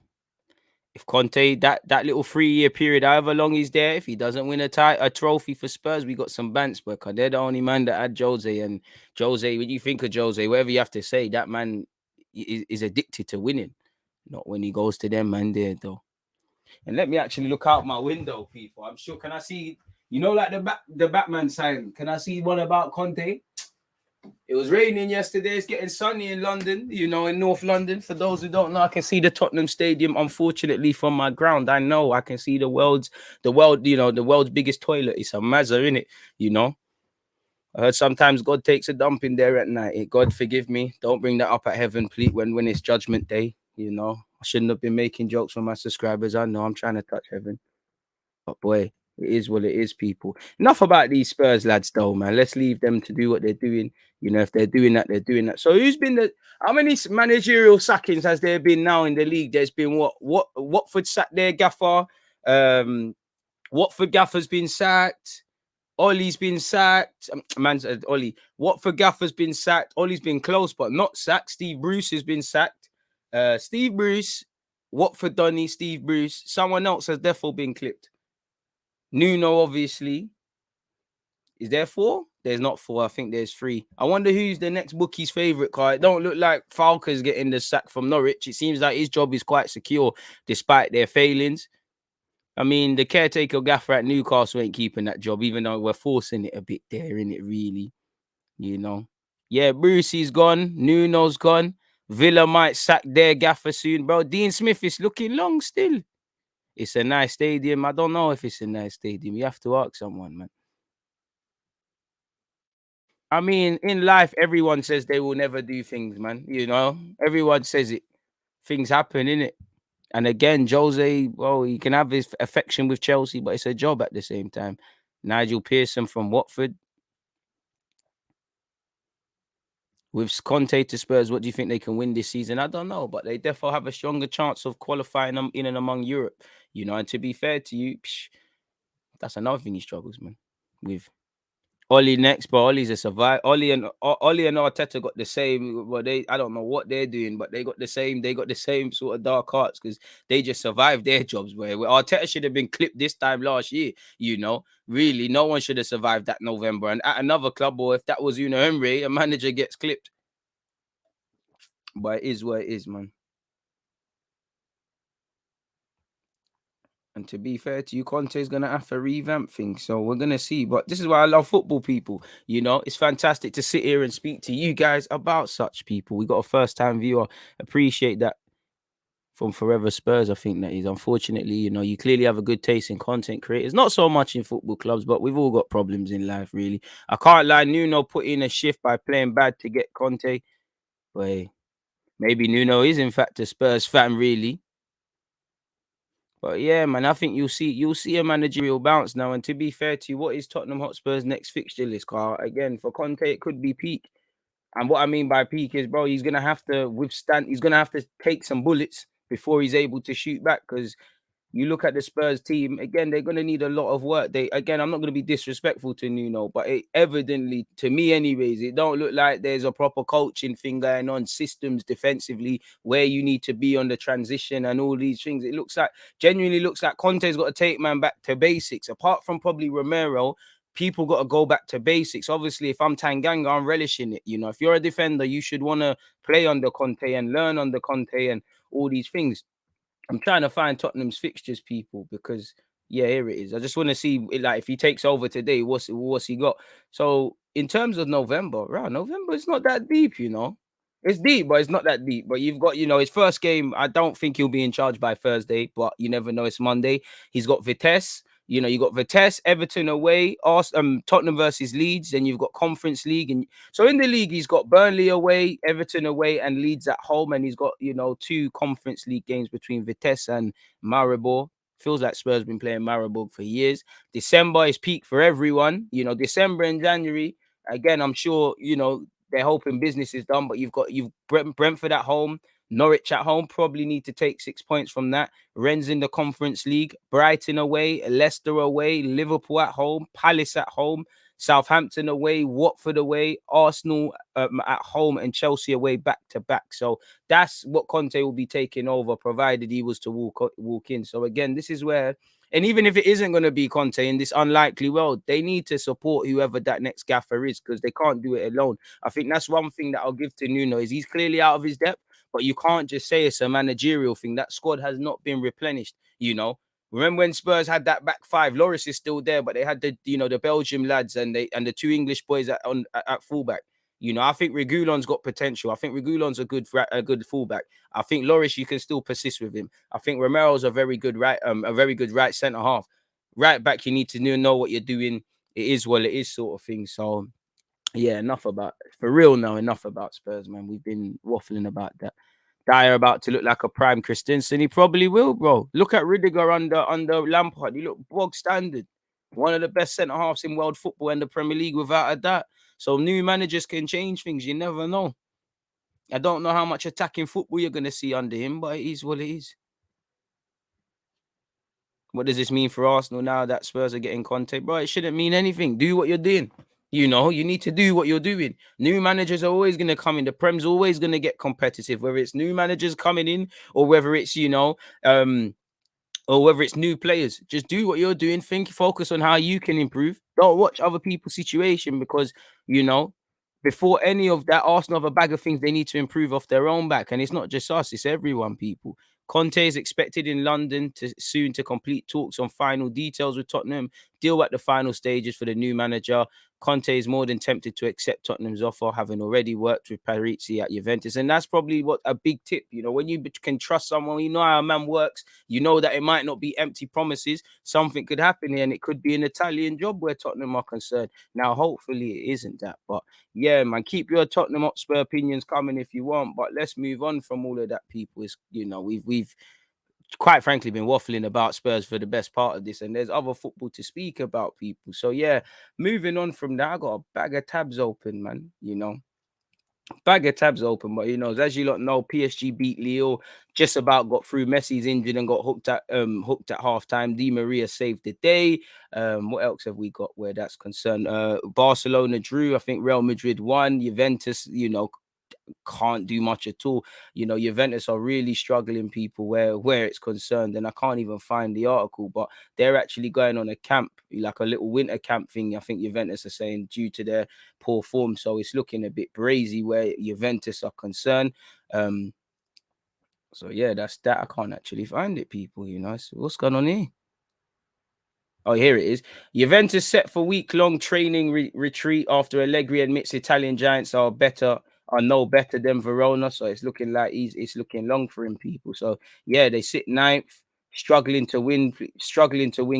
If Conte that little 3-year period, however long he's there, if he doesn't win a trophy for Spurs, we got some bants worker. They're the only man that had Jose, and Jose. When you think of Jose, whatever you have to say, that man is addicted to winning. Not when he goes to them man there though. And let me actually look out my window, people. I'm sure. Can I see? Like the Batman sign. Can I see one about Conte? It was raining yesterday. It's getting sunny in London, in North London. For those who don't know, I can see the Tottenham Stadium. Unfortunately, from my ground, I know I can see the world's biggest toilet. It's a Mazza, innit? I heard sometimes God takes a dump in there at night. God forgive me. Don't bring that up at heaven, please. When it's Judgment Day, I shouldn't have been making jokes for my subscribers. I know I'm trying to touch heaven. But boy, it is what it is, people. Enough about these Spurs lads, though, man. Let's leave them to do what they're doing. If they're doing that, they're doing that. So, how many managerial sackings has there been now in the league? There's been Watford sacked their gaffer. Watford gaffer's been sacked. Ollie's been sacked. Man said Ollie. Watford Gaffer's been sacked. Ollie's been close, but not sacked. Steve Bruce has been sacked. Steve Bruce, Watford Donny, Steve Bruce. Someone else has therefore been clipped. Nuno, obviously. Is there 4? There's not 4. I think there's 3. I wonder who's the next bookie's favourite car. It don't look like Falca's getting the sack from Norwich. It seems like his job is quite secure despite their failings. I mean, the caretaker gaffer at Newcastle ain't keeping that job, even though we're forcing it a bit there, innit, really? You know? Yeah, Brucey's gone. Nuno's gone. Villa might sack their gaffer soon, bro. Dean Smith is looking long still. It's a nice stadium. I don't know if it's a nice stadium. You have to ask someone, man. I mean, in life, everyone says they will never do things, man. You know, everyone says it. Things happen, innit? And again, Jose, well, he can have his affection with Chelsea, but it's a job at the same time. Nigel Pearson from Watford. With Conte to Spurs, what do you think they can win this season? I don't know, but they definitely have a stronger chance of qualifying them in and among Europe. You know, and to be fair to you, that's another thing he struggles, man, with. Ollie next, but Ollie's a survivor. Ollie and Arteta got the same. Well, I don't know what they're doing, but they got the same. They got the same sort of dark arts because they just survived their jobs. Where Arteta should have been clipped this time last year. You know, really, no one should have survived that November. And at another club, or if that was Emery, a manager gets clipped. But it is what it is, man. And to be fair to you, Conte is going to have to revamp things. So we're going to see. But this is why I love football, people. You know, it's fantastic to sit here and speak to you guys about such people. We got a first-time viewer. Appreciate that from Forever Spurs, I think that is. Unfortunately, you know, you clearly have a good taste in content creators. Not so much in football clubs, but we've all got problems in life, really. I can't lie. Nuno put in a shift by playing bad to get Conte. But maybe Nuno is, in fact, a Spurs fan, really. But yeah, man, I think you'll see a managerial bounce now. And to be fair to you, what is Tottenham Hotspur's next fixture list, Carl? Again, for Conte, it could be peak. And what I mean by peak is, bro, he's gonna have to withstand. He's gonna have to take some bullets before he's able to shoot back. Because you look at the Spurs team again; they're gonna need a lot of work. I'm not gonna be disrespectful to Nuno, but it evidently, to me, anyways, it don't look like there's a proper coaching thing going on. Systems defensively, where you need to be on the transition and all these things. It genuinely looks like Conte's got to take man back to basics. Apart from probably Romero, people got to go back to basics. Obviously, if I'm Tanganga, I'm relishing it. You know, if you're a defender, you should want to play under Conte and learn under Conte and all these things. I'm trying to find Tottenham's fixtures, people, because yeah, here it is. I just want to see like if he takes over today, what's he got. So in terms of November, right? November is not that deep, you know. It's deep, but it's not that deep. But you've got, you know, his first game. I don't think he'll be in charge by Thursday, but you never know. It's Monday. He's got Vitesse. You know, you got Vitesse, Everton away, Tottenham versus Leeds. Then you've got Conference League, and so in the league he's got Burnley away, Everton away, and Leeds at home. And he's got, you know, 2 Conference League games between Vitesse and Maribor. Feels like Spurs been playing Maribor for years. December is peak for everyone. You know, December and January. Again, I'm sure, you know, they're hoping business is done, but you've Brentford at home, Norwich at home. Probably need to take 6 points from that. Rennes in the Conference League, Brighton away, Leicester away, Liverpool at home, Palace at home, Southampton away, Watford away, Arsenal at home, and Chelsea away back to back. So that's what Conte will be taking over, provided he was to walk in. So again, this is where, and even if it isn't going to be Conte in this unlikely world, they need to support whoever that next gaffer is, because they can't do it alone. I think that's one thing that I'll give to Nuno is he's clearly out of his depth, but you can't just say it's a managerial thing. That squad has not been replenished, you know. Remember when Spurs had that back five? Loris is still there, but they had the Belgium lads and the 2 English boys at fullback. You know, I think Reguilon's got potential. I think Reguilon's a good fullback. I think Loris, you can still persist with him. I think Romero's a very good right centre half. Right back, you need to know what you're doing. It is what it is, sort of thing. So yeah, enough about for real now. Enough about Spurs, man. We've been waffling about that. Dyer about to look like a prime Christensen. He probably will, bro. Look at Rudiger under Lampard. He looked bog standard. One of the best centre halves in world football and the Premier League, without a doubt. So new managers can change things. You never know. I don't know how much attacking football you're gonna see under him, but it is what it is. What does this mean for Arsenal now that Spurs are getting Conte? Bro, it shouldn't mean anything. Do what you're doing. You know, you need to do what you're doing. New managers are always going to come in. The Prem's always going to get competitive, whether it's new managers coming in or whether it's, or whether it's new players. Just do what you're doing. Focus on how you can improve. Don't watch other people's situation because, you know, before any of that, Arsenal have a bag of things they need to improve off their own back. And it's not just us, it's everyone, people. Conte is expected in London soon to complete talks on final details with Tottenham, deal at the final stages for the new manager. Conte is more than tempted to accept Tottenham's offer, having already worked with Parisi at Juventus. And that's probably what a big tip, you know, when you can trust someone, you know how a man works, you know that it might not be empty promises. Something could happen here and it could be an Italian job where Tottenham are concerned. Now, hopefully it isn't that. But yeah, man, keep your Tottenham Hotspur opinions coming if you want. But let's move on from all of that, people. It's, you know, we've quite frankly been waffling about Spurs for the best part of this, and there's other football to speak about, people. So yeah, moving on from that, I got a bag of tabs open, man. You know, bag of tabs open, but you know, as you lot know, PSG beat Lille, just about got through. Messi's injured and got hooked at halftime. Di Maria saved the day. What else have we got where that's concerned? Barcelona drew. I think Real Madrid won. Juventus, you know, can't do much at all. You know, Juventus are really struggling, people, where it's concerned, and I can't even find the article, but they're actually going on a camp, like a little winter camp thing. I think Juventus are saying due to their poor form, so it's looking a bit brazy where Juventus are concerned. So yeah, that's that. I can't actually find it, people. You know, so what's going on here? Oh, here it is. Juventus set for week-long training retreat after Allegri admits Italian giants are no better than Verona. So it's looking like it's looking long for him, people. So yeah, they sit ninth, struggling to win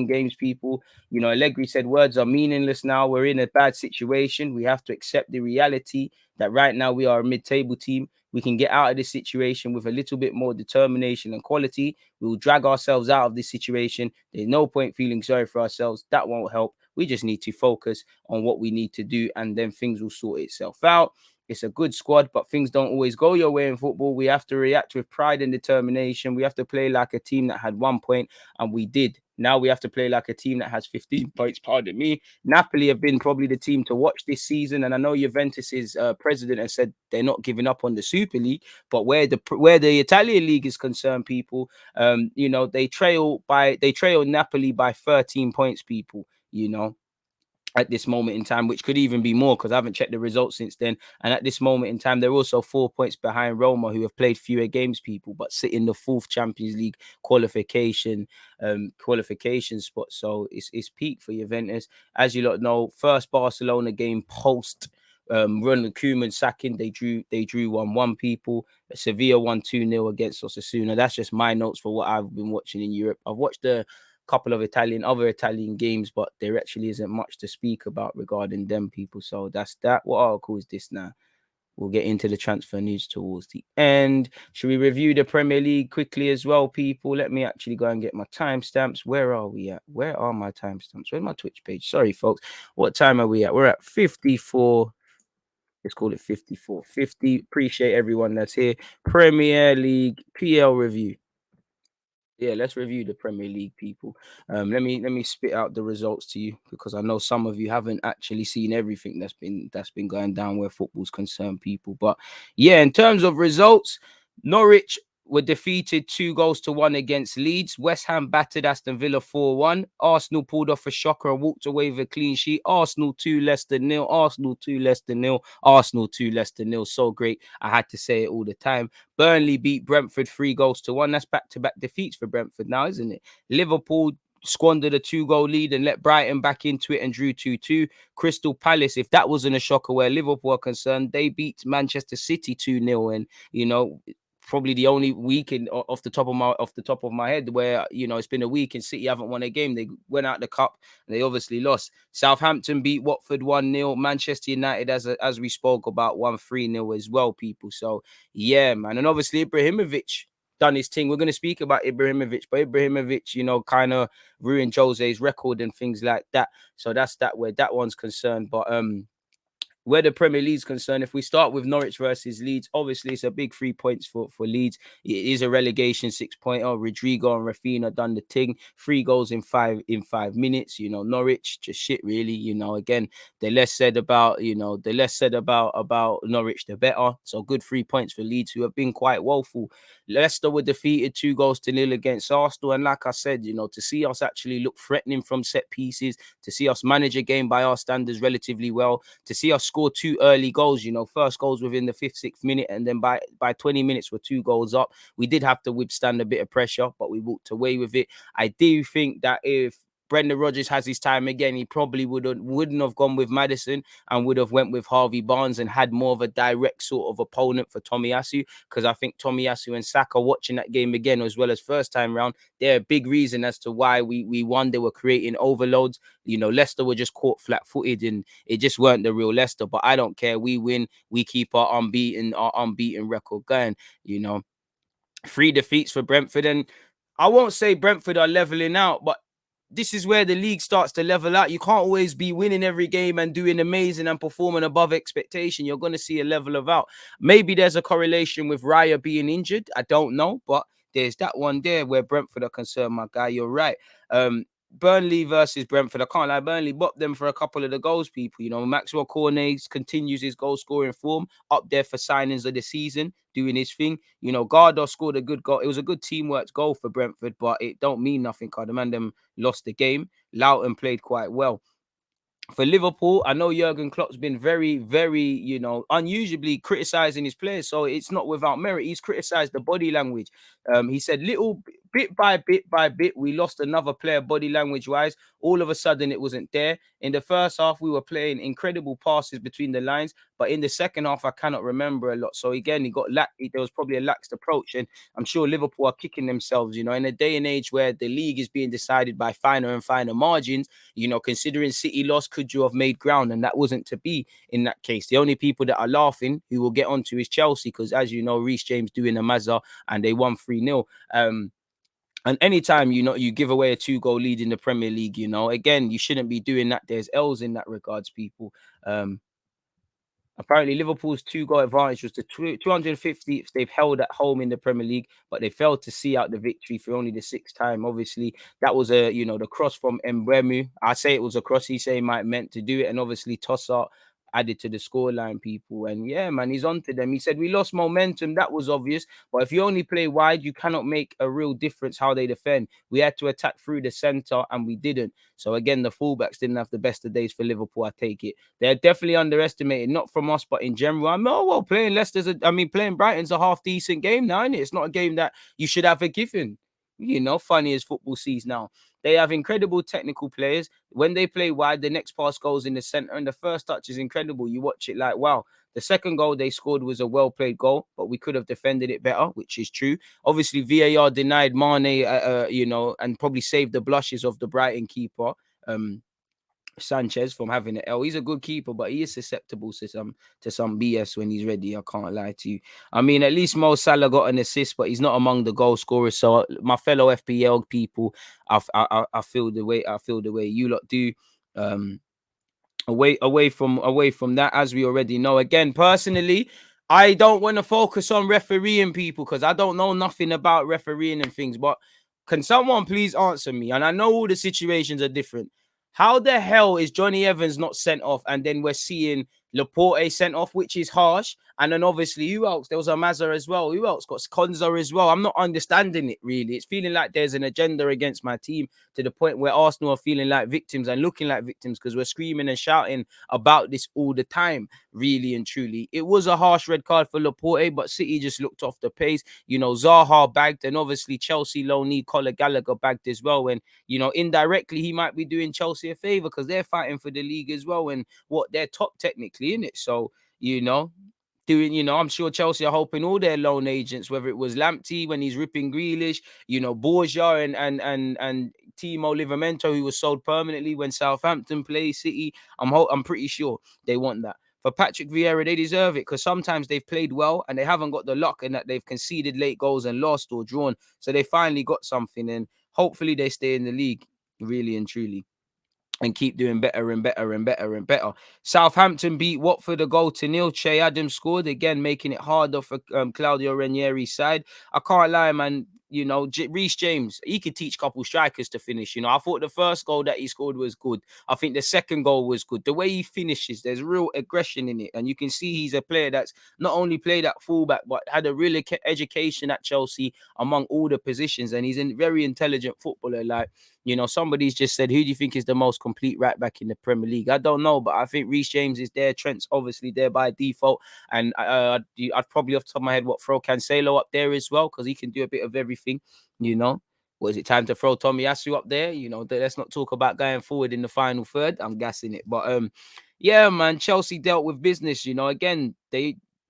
games, people. You know, Allegri said words are meaningless now. We're in a bad situation. We have to accept the reality that right now we are a mid-table team. We can get out of this situation with a little bit more determination and quality. We will drag ourselves out of this situation. There's no point feeling sorry for ourselves. That won't help. We just need to focus on what we need to do, and then things will sort itself out. It's a good squad, but things don't always go your way in football. We have to react with pride and determination. We have to play like a team that had 1 point, and we did. Now we have to play like a team that has 15 points. Pardon me. Napoli have been probably the team to watch this season, and I know Juventus's president has said they're not giving up on the Super League, but where the Italian league is concerned, people, you know, they trail Napoli by 13 points, people. You know, at this moment in time, which could even be more because I haven't checked the results since then. And at this moment in time, they're also 4 points behind Roma, who have played fewer games, people, but sit in the fourth Champions League qualification spot. So it's peak for Juventus. As you lot know, first Barcelona game post Ronald Koeman sacking, they drew 1-1, people. Sevilla won 2-0 against Osasuna. That's just my notes for what I've been watching in Europe. I've watched the couple of other Italian games, but there actually isn't much to speak about regarding them, people. So that's that. What article is this now? We'll get into the transfer news towards the end. Should we review the Premier League quickly as well, people? Let me actually go and get my timestamps. Where are we at? Where are my timestamps? Where's my Twitch page? Sorry, folks. What time are we at? We're at 54. Let's call it 54. 50. Appreciate everyone that's here. Premier League PL review. Yeah, let's review the Premier League, people. Let me spit out the results to you because I know some of you haven't actually seen everything that's been going down where football's concerned, people. But yeah, in terms of results, Norwich were defeated 2-1 against Leeds. West Ham battered Aston Villa 4-1. Arsenal pulled off a shocker and walked away with a clean sheet. Arsenal 2, Leicester 0. Arsenal 2, Leicester 0. Arsenal 2, Leicester 0. So great. I had to say it all the time. Burnley beat Brentford 3-1. That's back-to-back defeats for Brentford now, isn't it? Liverpool squandered a 2-goal lead and let Brighton back into it and drew 2-2. Crystal Palace, if that wasn't a shocker where Liverpool are concerned, they beat Manchester City 2-0. And, you know, probably the only weekend off the top of my head where, you know, it's been a week and City haven't won a game. They went out the cup and they obviously lost. Southampton beat Watford 1-0. Manchester United, as we spoke about, 1-3-0 as well, people. So yeah, man. And obviously Ibrahimovic done his thing. We're going to speak about Ibrahimovic, but Ibrahimovic, you know, kind of ruined Jose's record and things like that. So that's that where that one's concerned. But where the Premier League's concerned, if we start with Norwich versus Leeds, obviously it's a big 3 points for Leeds. It is a relegation 6-pointer. Rodrigo and Rafinha done the thing. 3 goals in 5 minutes. You know, Norwich just shit really. You know, again, the less said about about Norwich, the better. So good 3 points for Leeds, who have been quite woeful. Leicester were defeated 2-0 against Arsenal, and like I said, you know, to see us actually look threatening from set pieces, to see us manage a game by our standards relatively well, to see us score 2 early goals, you know, first goals within the 5th, 6th minute, and then by 20 minutes we're 2 goals up. We did have to withstand a bit of pressure, but we walked away with it. I do think that if Brendan Rodgers has his time again, he probably wouldn't have gone with Maddison and would have went with Harvey Barnes and had more of a direct sort of opponent for Tomiyasu, because I think Tomiyasu and Saka, watching that game again as well as first time round, they're a big reason as to why we won. They were creating overloads. You know, Leicester were just caught flat-footed and it just weren't the real Leicester. But I don't care. We win. We keep our unbeaten record going. You know, 3 defeats for Brentford, and I won't say Brentford are leveling out, but this is where the league starts to level out. You can't always be winning every game and doing amazing and performing above expectation. You're going to see a level of out. Maybe there's a correlation with Raya being injured. I don't know, but there's that one there where Brentford are concerned, my guy. You're right. Burnley versus Brentford. I can't lie. Burnley bopped them for a couple of the goals, people. You know, Maxwell Cornet continues his goal scoring form, up there for signings of the season, doing his thing. You know, Gardo scored a good goal. It was a good teamwork goal for Brentford, but it don't mean nothing because the man them lost the game. Loughton played quite well. For Liverpool, I know Jurgen Klopp's been very, very, you know, unusually criticizing his players. So it's not without merit. He's criticized the body language. He said bit by bit, we lost another player body language wise. All of a sudden, it wasn't there. In the first half, we were playing incredible passes between the lines. But in the second half, I cannot remember a lot. So again, there was probably a laxed approach. And I'm sure Liverpool are kicking themselves, you know, in a day and age where the league is being decided by finer and finer margins. You know, considering City lost, could you have made ground? And that wasn't to be in that case. The only people that are laughing, who we'll get onto, is Chelsea, because as you know, Reece James doing a mazza and they won 3-0. And anytime, you know, you give away a 2-goal lead in the Premier League, you know, again, you shouldn't be doing that. There's L's in that regards, people. Apparently, Liverpool's 2-goal advantage was the 250th they've held at home in the Premier League, but they failed to see out the victory for only the 6th time. Obviously, that was the cross from Mbeumo. I say it was a cross. He say he might meant to do it, and obviously Tossart added to the scoreline, people. And yeah, man, he's on to them. He said we lost momentum. That was obvious, but if you only play wide, you cannot make a real difference how they defend. We had to attack through the centre, and we didn't. So again, the fullbacks didn't have the best of days for Liverpool. I take it. They're definitely underestimated, not from us, but in general. Playing playing Brighton's a half decent game now, isn't it? It's not a game that you should have forgiven. You know, funny as football sees now. They have incredible technical players. When they play wide, the next pass goes in the centre, and the first touch is incredible. You watch it like, wow. The second goal they scored was a well-played goal, but we could have defended it better, which is true. Obviously, VAR denied Mane, and probably saved the blushes of the Brighton keeper, Sanchez, from having an L. He's a good keeper, but he is susceptible to some BS when he's ready. I can't lie to you. I mean, at least Mo Salah got an assist, but he's not among the goal scorers. So my fellow FPL people, I feel the way you lot do. Away from that, as we already know. Again, personally, I don't want to focus on refereeing, people, because I don't know nothing about refereeing and things. But can someone please answer me? And I know all the situations are different. How the hell is Johnny Evans not sent off, and then we're seeing Laporte sent off, which is harsh? And then obviously, who else? There was a Mazza as well. Who else? Got Konza as well. I'm not understanding it, really. It's feeling like there's an agenda against my team, to the point where Arsenal are feeling like victims and looking like victims, because we're screaming and shouting about this all the time, really and truly. It was a harsh red card for Laporte, but City just looked off the pace. You know, Zaha bagged, and obviously Chelsea loanee Conor Gallagher bagged as well. And, you know, indirectly, he might be doing Chelsea a favour, because they're fighting for the league as well, and they're top technically, in it. So, you know, I'm sure Chelsea are hoping all their loan agents, whether it was Lamptey when he's ripping Grealish, you know, Borja and Timo Livramento, who was sold permanently when Southampton play City. I'm pretty sure they want that. For Patrick Vieira, they deserve it, because sometimes they've played well and they haven't got the luck, in that they've conceded late goals and lost or drawn. So they finally got something, and hopefully they stay in the league, really and truly. and keep doing better and better and better and better. Southampton beat Watford 1-0. Che Adams scored again, making it harder for Claudio Ranieri's side. I can't lie, man. You know, Reece James, he could teach couple strikers to finish. You know, I thought the first goal that he scored was good. I think the second goal was good. The way he finishes, there's real aggression in it. And you can see he's a player that's not only played at fullback, but had a real education at Chelsea among all the positions. And he's a very intelligent footballer. Like, you know, somebody's just said, who do you think is the most complete right back in the Premier League? I don't know, but I think Reece James is there. Trent's obviously there by default. And I'd probably off the top of my head, throw Cancelo up there as well, because he can do a bit of everything, you know. Was it time to throw Tomiyasu up there? You know, let's not talk about going forward in the final third. I'm gassing it. But yeah, man, Chelsea dealt with business, you know. Again,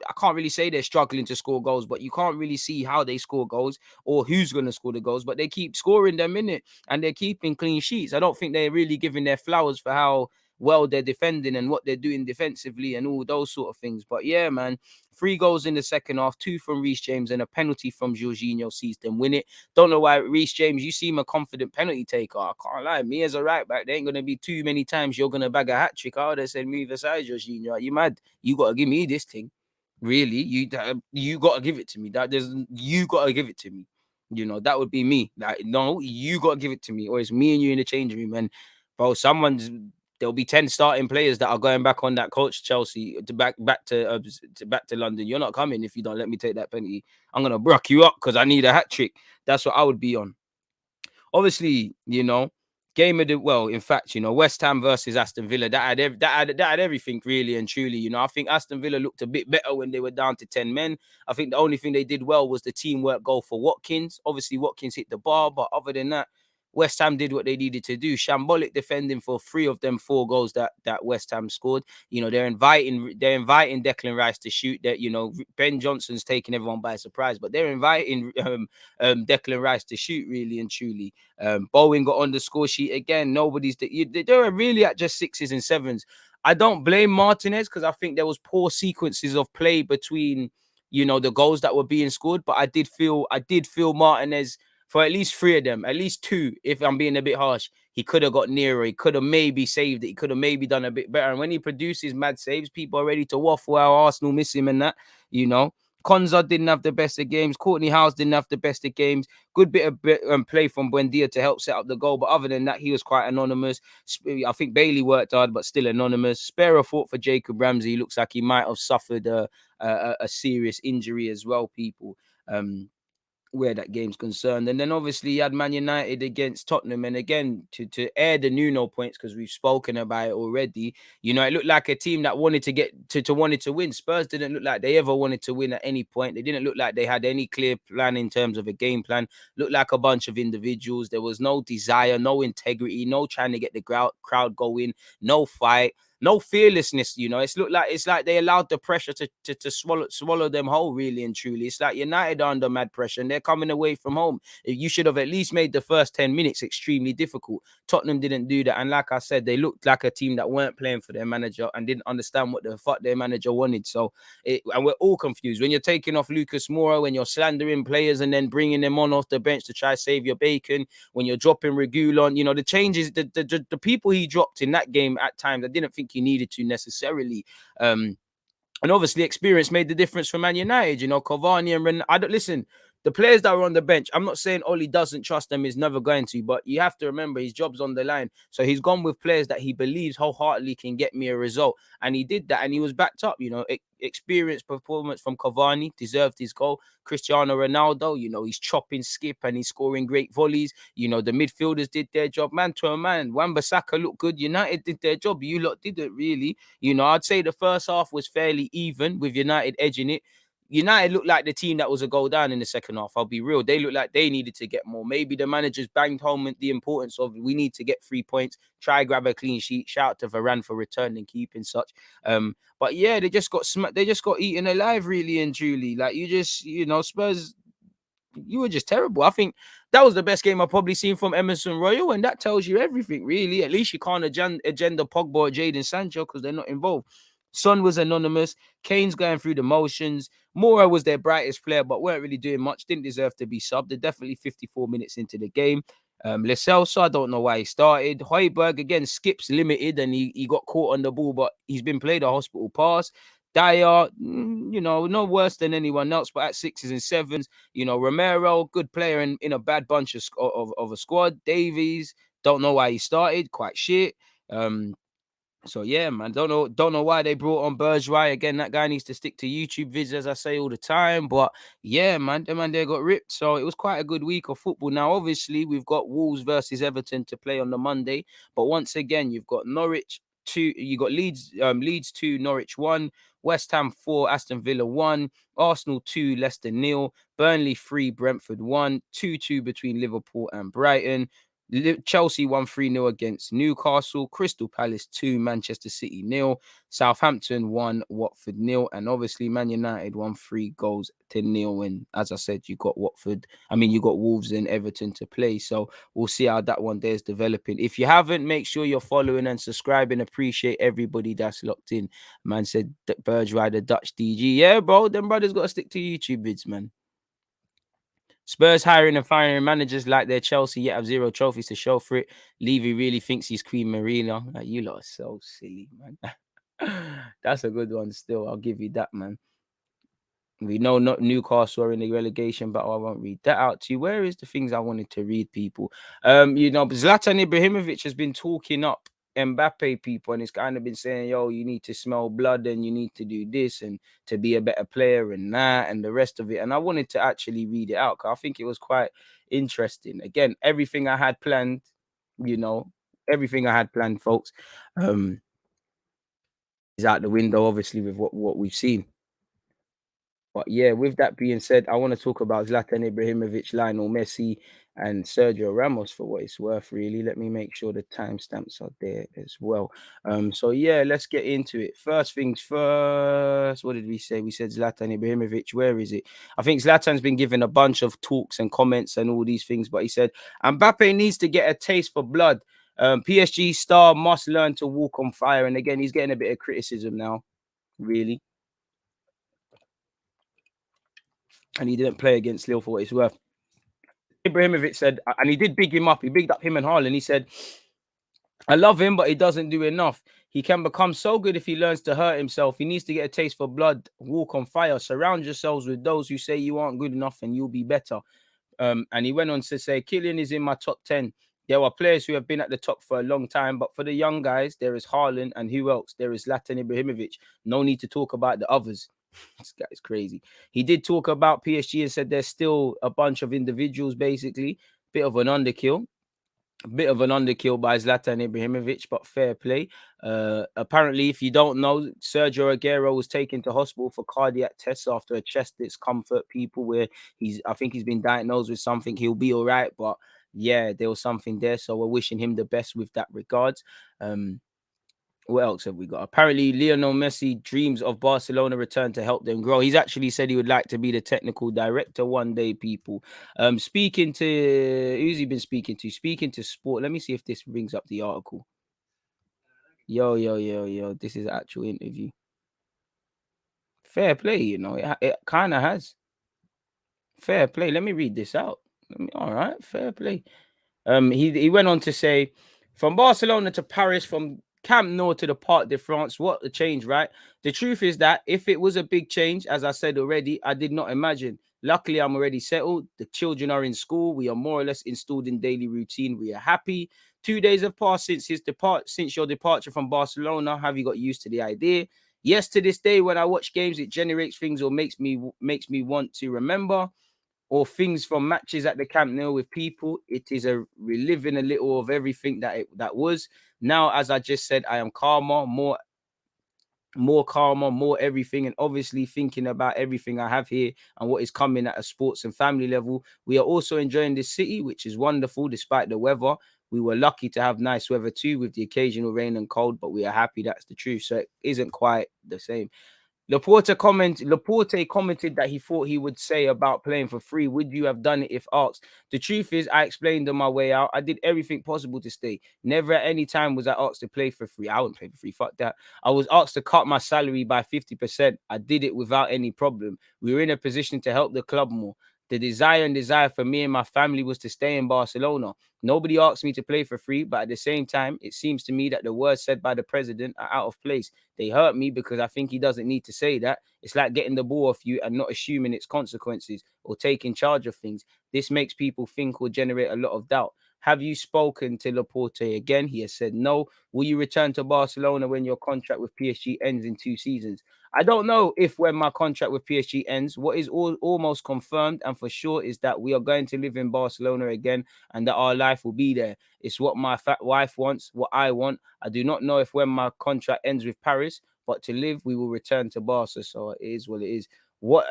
I can't really say they're struggling to score goals, but you can't really see how they score goals or who's going to score the goals, but they keep scoring them in it and they're keeping clean sheets. I don't think they're really giving their flowers for how well they're defending and what they're doing defensively and all those sort of things. But yeah, man, 3 goals in the second half, 2 from Reece James and a penalty from Jorginho sees them win it. Don't know why Reece James, you seem a confident penalty taker. I can't lie. Me as a right back, there ain't going to be too many times you're going to bag a hat trick. I would have said, move aside, Jorginho. Are you mad? You got to give me this thing. Really, you got to give it to me. You got to give it to me. You know, that would be me. Like, no, you got to give it to me, or it's me and you in the change room. And bro, there'll be 10 starting players that are going back on that coach Chelsea to back to London. You're not coming if you don't let me take that penalty. I'm gonna brock you up because I need a hat trick. That's what I would be on. Obviously, you know, game of the in fact, you know, West Ham versus Aston Villa, that had everything really and truly. You know, I think Aston Villa looked a bit better when they were down to 10 men. I think the only thing they did well was the teamwork goal for Watkins. Obviously, Watkins hit the bar, but other than that, West Ham did what they needed to do. Shambolic defending for 3 of them 4 goals that West Ham scored. You know, they're inviting Declan Rice to shoot. That, you know, Ben Johnson's taking everyone by surprise, but they're inviting Declan Rice to shoot really and truly. Bowen got on the score sheet again. They were really at just 6s and 7s. I don't blame Martinez because I think there was poor sequences of play between, you know, the goals that were being scored. But I did feel Martinez for at least 3 of them, at least 2, if I'm being a bit harsh. He could have got nearer. He could have maybe saved it. He could have maybe done a bit better. And when he produces mad saves, people are ready to waffle how Arsenal miss him and that, you know. Konza didn't have the best of games. Courtney House didn't have the best of games. Good bit of play from Buendia to help set up the goal. But other than that, he was quite anonymous. I think Bailey worked hard, but still anonymous. Spare a thought for Jacob Ramsey. Looks like he might have suffered a serious injury as well, people. Where that game's concerned. And then obviously you had Man United against Tottenham. And again, to air the Nuno points, because we've spoken about it already, you know, it looked like a team that wanted to get wanted to win. Spurs didn't look like they ever wanted to win at any point. They didn't look like they had any clear plan in terms of a game plan. Looked like a bunch of individuals. There was no desire, no integrity, no trying to get the crowd going, no fight, no fearlessness. You know, it's like they allowed the pressure to swallow them whole, really and truly. It's like United are under mad pressure and they're coming away from home. You should have at least made the first 10 minutes extremely difficult. Tottenham didn't do that, and like I said, they looked like a team that weren't playing for their manager and didn't understand what the fuck their manager wanted. So and we're all confused when you're taking off Lucas Moura, when you're slandering players and then bringing them on off the bench to try to save your bacon, when you're dropping Regulon. You know, the changes, the people he dropped in that game at times, I didn't think he needed to necessarily. And obviously experience made the difference for Man United. You know, Cavani and I don't listen. The players that were on the bench, I'm not saying Oli doesn't trust them, he's never going to, but you have to remember his job's on the line. So he's gone with players that he believes wholeheartedly can get me a result. And he did that and he was backed up. You know, experienced performance from Cavani, deserved his goal. Cristiano Ronaldo, you know, he's chopping skip and he's scoring great volleys. You know, the midfielders did their job, man to a man. Wan-Bissaka looked good. United did their job. You lot didn't really. You know, I'd say the first half was fairly even with United edging it. United looked like the team that was a goal down in the second half. I'll be real. They looked like they needed to get more. Maybe the managers banged home the importance of we need to get 3 points, try grab a clean sheet. Shout out to Varane for returning, keeping such. But yeah, they just got eaten alive, really and truly. Like you know, Spurs, you were just terrible. I think that was the best game I've probably seen from Emerson Royal, and that tells you everything, really. At least you can't agenda Pogba or Jadon Sancho because they're not involved. Son was anonymous. Kane's going through the motions. Moura was their brightest player, but weren't really doing much. Didn't deserve to be subbed. They're definitely 54 minutes into the game. Lecelso, I don't know why he started. Højbjerg again skips limited and he got caught on the ball, but he's been played a hospital pass. Dyer, you know, no worse than anyone else, but at 6s and 7s, you know, Romero, good player in a bad bunch of a squad. Davies, don't know why he started, quite shit. So yeah, man, don't know why they brought on Bergwijn again. That guy needs to stick to YouTube vids, as I say all the time. But yeah, man, them man there got ripped. So it was quite a good week of football. Now, obviously, we've got Wolves versus Everton to play on the Monday. But once again, you've got Norwich 2, you got Leeds 2, Norwich 1, West Ham 4, Aston Villa 1, Arsenal 2, Leicester 0, Burnley 3, Brentford 1, 2-2 between Liverpool and Brighton. Chelsea won 3-0 against Newcastle, Crystal Palace 2, Manchester City 0, Southampton 1, Watford 0, and obviously Man United won 3-0. And as I said, you got you got Wolves and Everton to play. So we'll see how that one there is developing. If you haven't, make sure you're following and subscribing. Appreciate everybody that's locked in. Man said that Bergwijn, the Dutch DG. Yeah, bro, them brothers got to stick to YouTube vids, man. Spurs hiring and firing managers like they're Chelsea, yet have 0 trophies to show for it. Levy really thinks he's Queen Marina. Like, you lot are so silly, man. That's a good one still. I'll give you that, man. We know not Newcastle are in the relegation battle. I won't read that out to you. Where is the things I wanted to read, people? You know, Zlatan Ibrahimovic has been talking up Mbappe people, and it's kind of been saying, yo, you need to smell blood and you need to do this and to be a better player and that and the rest of it. And I wanted to actually read it out because I think it was quite interesting. Again, everything I had planned, you know, everything I had planned, folks, is out the window, obviously, with what we've seen. But yeah, with that being said, I want to talk about Zlatan Ibrahimovic, Lionel Messi, and Sergio Ramos for what it's worth, really. Let me make sure the timestamps are there as well. So yeah, let's get into it. First things first, what did we say? We said Zlatan Ibrahimovic. Where is it? I think Zlatan's been given a bunch of talks and comments and all these things, but he said Mbappe needs to get a taste for blood. PSG star must learn to walk on fire. And again, he's getting a bit of criticism now, really. And he didn't play against Lille for what it's worth. Ibrahimovic said, and he did big him up. He bigged up him and Haaland. He said, I love him, but he doesn't do enough. He can become so good if he learns to hurt himself. He needs to get a taste for blood, walk on fire. Surround yourselves with those who say you aren't good enough and you'll be better. And he went on to say, Kylian is in my top 10. There are players who have been at the top for a long time, but for the young guys, there is Haaland, and who else? There is Zlatan Ibrahimovic. No need to talk about the others. This guy's crazy. He did talk about PSG and said there's still a bunch of individuals, basically. Bit of an underkill. Bit of an underkill by Zlatan Ibrahimovic, but fair play. Apparently, if you don't know, Sergio Aguero was taken to hospital for cardiac tests after a chest discomfort. People where I think he's been diagnosed with something. He'll be all right, but yeah, there was something there. So we're wishing him the best with that regards. What else have we got? Apparently, Lionel Messi dreams of Barcelona return to help them grow. He's actually said he would like to be the technical director one day, people. Speaking to, who's he been speaking to? Speaking to Sport. Let me see if this brings up the article. Yo. This is an actual interview. Fair play, you know. It kind of has. Fair play. Let me read this out. All right, fair play. He went on to say, from Barcelona to Paris, from Camp Nou to the Parc de France, what a change, right? The truth is that if it was a big change, as I said already, I did not imagine. Luckily, I'm already settled. The children are in school. We are more or less installed in daily routine. We are happy. 2 days have passed since your departure from Barcelona. Have you got used to the idea? Yes, to this day, when I watch games, it generates things or makes me want to remember, or things from matches at the Camp Nou with people. It is a reliving a little of everything that was. Now, as I just said, I am calmer, more calmer, more everything, and obviously thinking about everything I have here and what is coming at a sports and family level. We are also enjoying this city, which is wonderful despite the weather. We were lucky to have nice weather too, with the occasional rain and cold, but we are happy. That's the truth. So it isn't quite the same. Laporte commented that he thought he would say about playing for free. Would you have done it if asked? The truth is, I explained on my way out. I did everything possible to stay. Never at any time was I asked to play for free. I wouldn't play for free. Fuck that. I was asked to cut my salary by 50%. I did it without any problem. We were in a position to help the club more. The desire for me and my family was to stay in Barcelona. Nobody asked me to play for free, but at the same time, it seems to me that the words said by the president are out of place. They hurt me because I think he doesn't need to say that. It's like getting the ball off you and not assuming its consequences or taking charge of things. This makes people think or generate a lot of doubt. Have you spoken to Laporte again? He has said no. Will you return to Barcelona when your contract with PSG ends in 2 seasons? I don't know if when my contract with PSG ends, what is almost confirmed and for sure is that we are going to live in Barcelona again and that our life will be there. It's what my fat wife wants, what I want. I do not know if when my contract ends with Paris, but to live, we will return to Barca. So it is what it is. What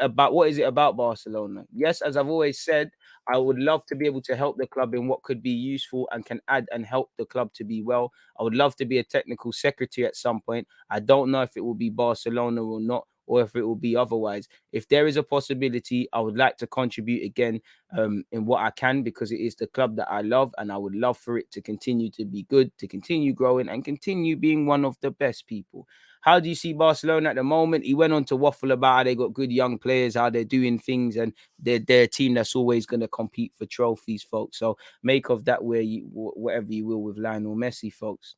is it about Barcelona? Yes, as I've always said, I would love to be able to help the club in what could be useful and can add and help the club to be well. I would love to be a technical secretary at some point. I don't know if it will be Barcelona or not, or if it will be otherwise. If there is a possibility, I would like to contribute again in what I can because it is the club that I love, and I would love for it to continue to be good, to continue growing, and continue being one of the best people. How do you see Barcelona at the moment? He went on to waffle about how they got good young players, how they're doing things, and they're a team that's always going to compete for trophies, folks. So make of that whatever you will with Lionel Messi, folks.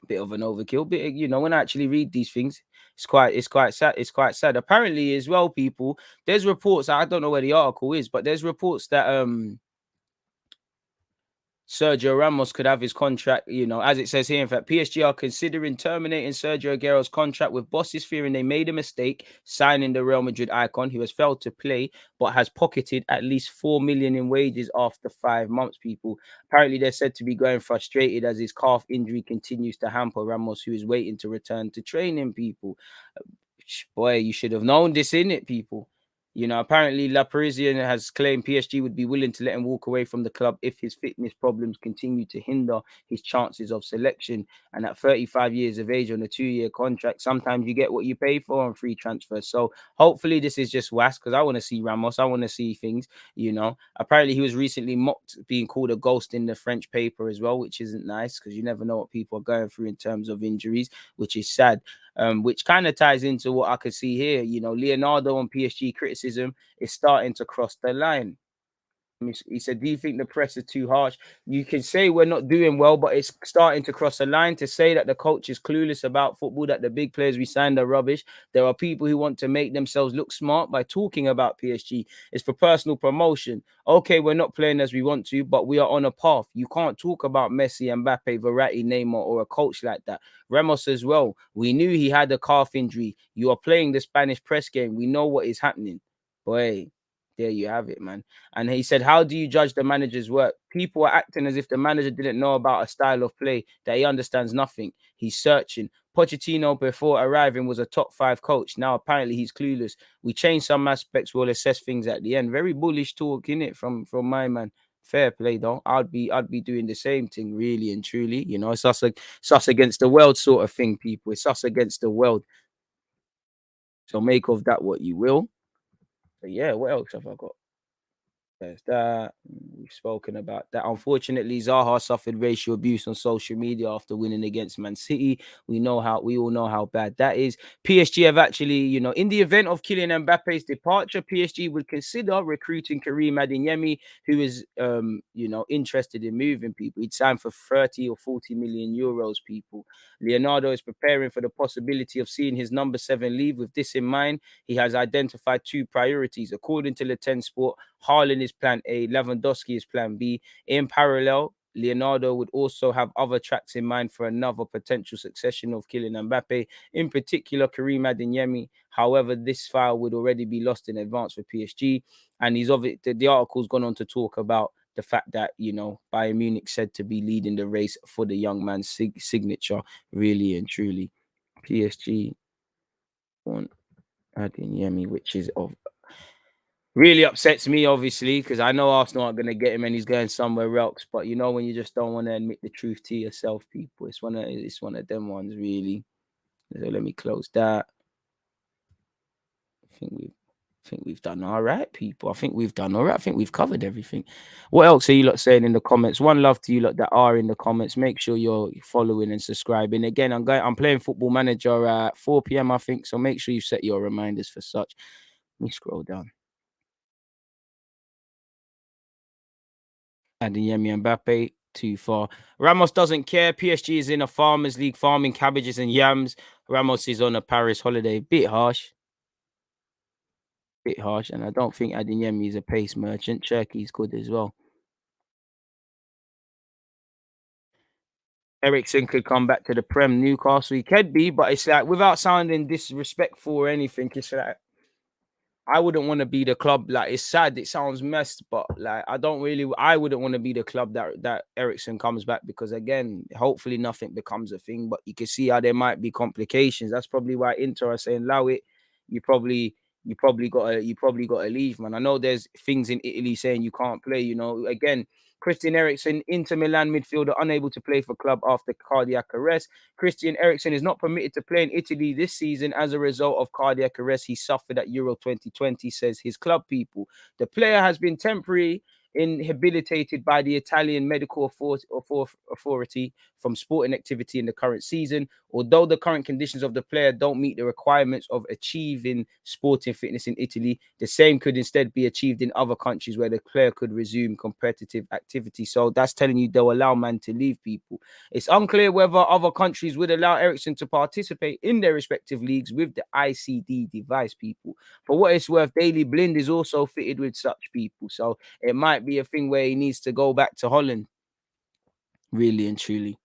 Bit of an overkill. Bit, when I actually read these things, it's quite sad. It's quite sad. Apparently, as well, people. There's reports. I don't know where the article is, but there's reports that Sergio Ramos could have his contract, as it says here. In fact, PSG are considering terminating Sergio Aguero's contract with bosses, fearing they made a mistake signing the Real Madrid icon who has failed to play but has pocketed at least 4 million in wages after 5 months, people. Apparently, they're said to be going frustrated as his calf injury continues to hamper Ramos, who is waiting to return to training, people. Boy, you should have known this, innit, people? Apparently La Parisian has claimed PSG would be willing to let him walk away from the club if his fitness problems continue to hinder his chances of selection. And at 35 years of age on a 2-year contract, sometimes you get what you pay for on free transfers. So hopefully this is just was because I want to see Ramos. I want to see things. Apparently he was recently mocked being called a ghost in the French paper as well, which isn't nice because you never know what people are going through in terms of injuries, which is sad. Which kind of ties into what I could see here. Leonardo on PSG criticism is starting to cross the line. He said, do you think the press is too harsh? You can say we're not doing well, but it's starting to cross a line to say that the coach is clueless about football, that the big players we signed are rubbish. There are people who want to make themselves look smart by talking about PSG. It's for personal promotion. Okay, we're not playing as we want to, but we are on a path. You can't talk about Messi, Mbappe, Verratti, Neymar, or a coach like that. Ramos as well. We knew he had a calf injury. You are playing the Spanish press game. We know what is happening. Boy, there you have it, man. And he said, how do you judge the manager's work? People are acting as if the manager didn't know about a style of play that he understands nothing. He's searching. Pochettino, before arriving, was a top 5 coach. Now, apparently, he's clueless. We change some aspects. We'll assess things at the end. Very bullish talk, innit, from my man. Fair play, though. I'd be doing the same thing, really and truly. It's us against the world sort of thing, people. It's us against the world. So make of that what you will. But yeah, what else have I got? There's that. We've spoken about that. Unfortunately, Zaha suffered racial abuse on social media after winning against Man City. We all know how bad that is. PSG have actually, in the event of Kylian Mbappe's departure, PSG would consider recruiting Karim Adeyemi, who is, interested in moving, people. He'd signed for 30 or 40 million euros, people. Leonardo is preparing for the possibility of seeing his number 7 leave. With this in mind, he has identified 2 priorities. According to Le 10 Sport, Haaland is plan A, Lewandowski is plan B. In parallel, Leonardo would also have other tracks in mind for another potential succession of Kylian Mbappe, in particular Karim Adeyemi. However, this file would already be lost in advance for PSG. And the article's gone on to talk about the fact that, Bayern Munich said to be leading the race for the young man's signature, really and truly. PSG want Adeyemi, which is of really upsets me, obviously, because I know Arsenal aren't going to get him and he's going somewhere else. But when you just don't want to admit the truth to yourself, people, it's one of them ones, really. So let me close that. I think we've done all right, people. I think we've done all right. I think we've covered everything. What else are you lot saying in the comments? One love to you lot that are in the comments. Make sure you're following and subscribing. Again, I'm playing Football Manager at 4 p.m. I think. So make sure you set your reminders for such. Let me scroll down. Adeyemi and Mbappe, too far. Ramos doesn't care. PSG is in a farmers league farming cabbages and yams. Ramos is on a Paris holiday. Bit harsh. And I don't think Adeyemi is a pace merchant. Cherky's good as well. Ericsson could come back to the Prem. Newcastle, he could be, but it's like, without sounding disrespectful or anything, it's like, I wouldn't want to be the club. Like, it's sad, it sounds messed, but like, I wouldn't want to be the club that Ericsson comes back, because again, hopefully nothing becomes a thing, but you can see how there might be complications. That's probably why Inter are saying, allow it. You probably gotta leave, man. I know there's things in Italy saying you can't play, you know. Again, Christian Eriksen, Inter Milan midfielder, unable to play for club after cardiac arrest. Christian Eriksen is not permitted to play in Italy this season as a result of cardiac arrest he suffered at Euro 2020, says his club people. The player has been temporarily inhabilitated by the Italian medical authority from sporting activity in the current season. Although the current conditions of the player don't meet the requirements of achieving sporting fitness in Italy, the same could instead be achieved in other countries where the player could resume competitive activity. So that's telling you they'll allow man to leave, people. It's unclear whether other countries would allow Eriksen to participate in their respective leagues with the ICD device, people. For what it's worth, Daily Blind is also fitted with such, people. So it might be a thing where he needs to go back to Holland, really and truly.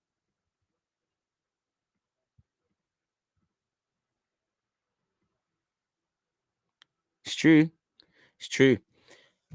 It's true.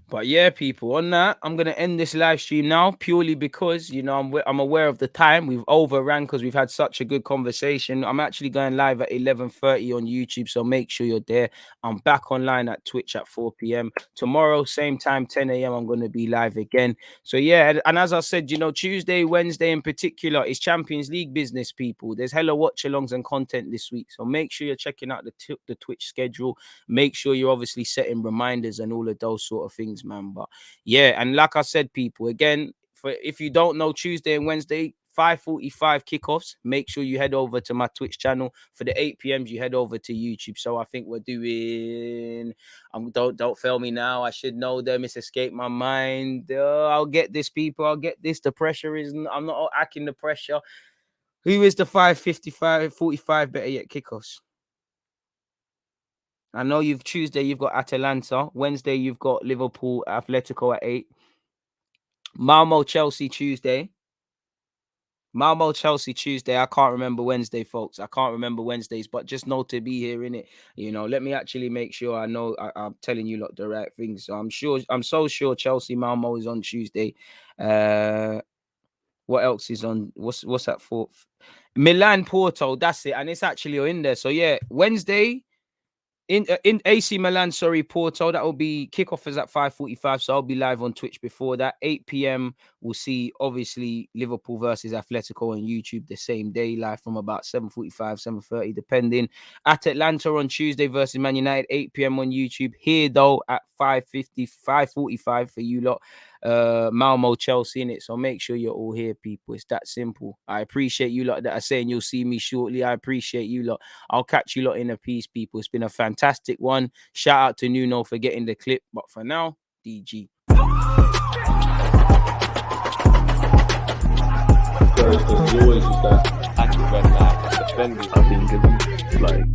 But yeah, people, on that, I'm going to end this live stream now, purely because, you know, I'm aware of the time. We've overran because we've had such a good conversation. I'm actually going live at 11:30 on YouTube, so make sure you're there. I'm back online at Twitch at 4 p.m. Tomorrow, same time, 10 a.m., I'm going to be live again. So yeah, and as I said, you know, Tuesday, Wednesday in particular is Champions League business, people. There's hella watch-alongs and content this week, so make sure you're checking out the Twitch schedule. Make sure you're obviously setting reminders and all of those sort of things, man. But yeah, and like I said, people, again, if you don't know, Tuesday and Wednesday, 5:45 kickoffs. Make sure you head over to my Twitch channel. For the 8 p.m. you head over to YouTube. So I think we're doing, don't fail me now, I should know them, it's escaped my mind. I'll get this, people, I'll get this. The pressure isn't, I'm not acting the pressure. Who is the 5:45 better yet kickoffs? I know Tuesday you've got Atalanta. Wednesday you've got Liverpool Atletico at 8. Malmo Chelsea Tuesday. I can't remember Wednesday, folks. I can't remember Wednesdays, but just know to be here, innit? You know, let me actually make sure I know I'm telling you lot the right things. So I'm so sure Chelsea Malmo is on Tuesday. What else is on? What's that for? Milan Porto, that's it. And it's actually in there. So yeah, Wednesday. In AC Milan, Porto, that will be kickoff is at 5:45, so I'll be live on Twitch before that. 8 p.m. we'll see obviously Liverpool versus Atletico on YouTube the same day, live from about 7:45, 7:30, depending. At Atlanta on Tuesday versus Man United, 8 p.m. on YouTube. Here though at 5:45 for you lot. Malmo Chelsea in it, so make sure you're all here, people. It's that simple. I appreciate you lot that are saying you'll see me shortly. I appreciate you lot. I'll catch you lot in a piece, people. It's been a fantastic one. Shout out to Nuno for getting the clip, but for now, DG. There's always just that active red flag defending. I think it's like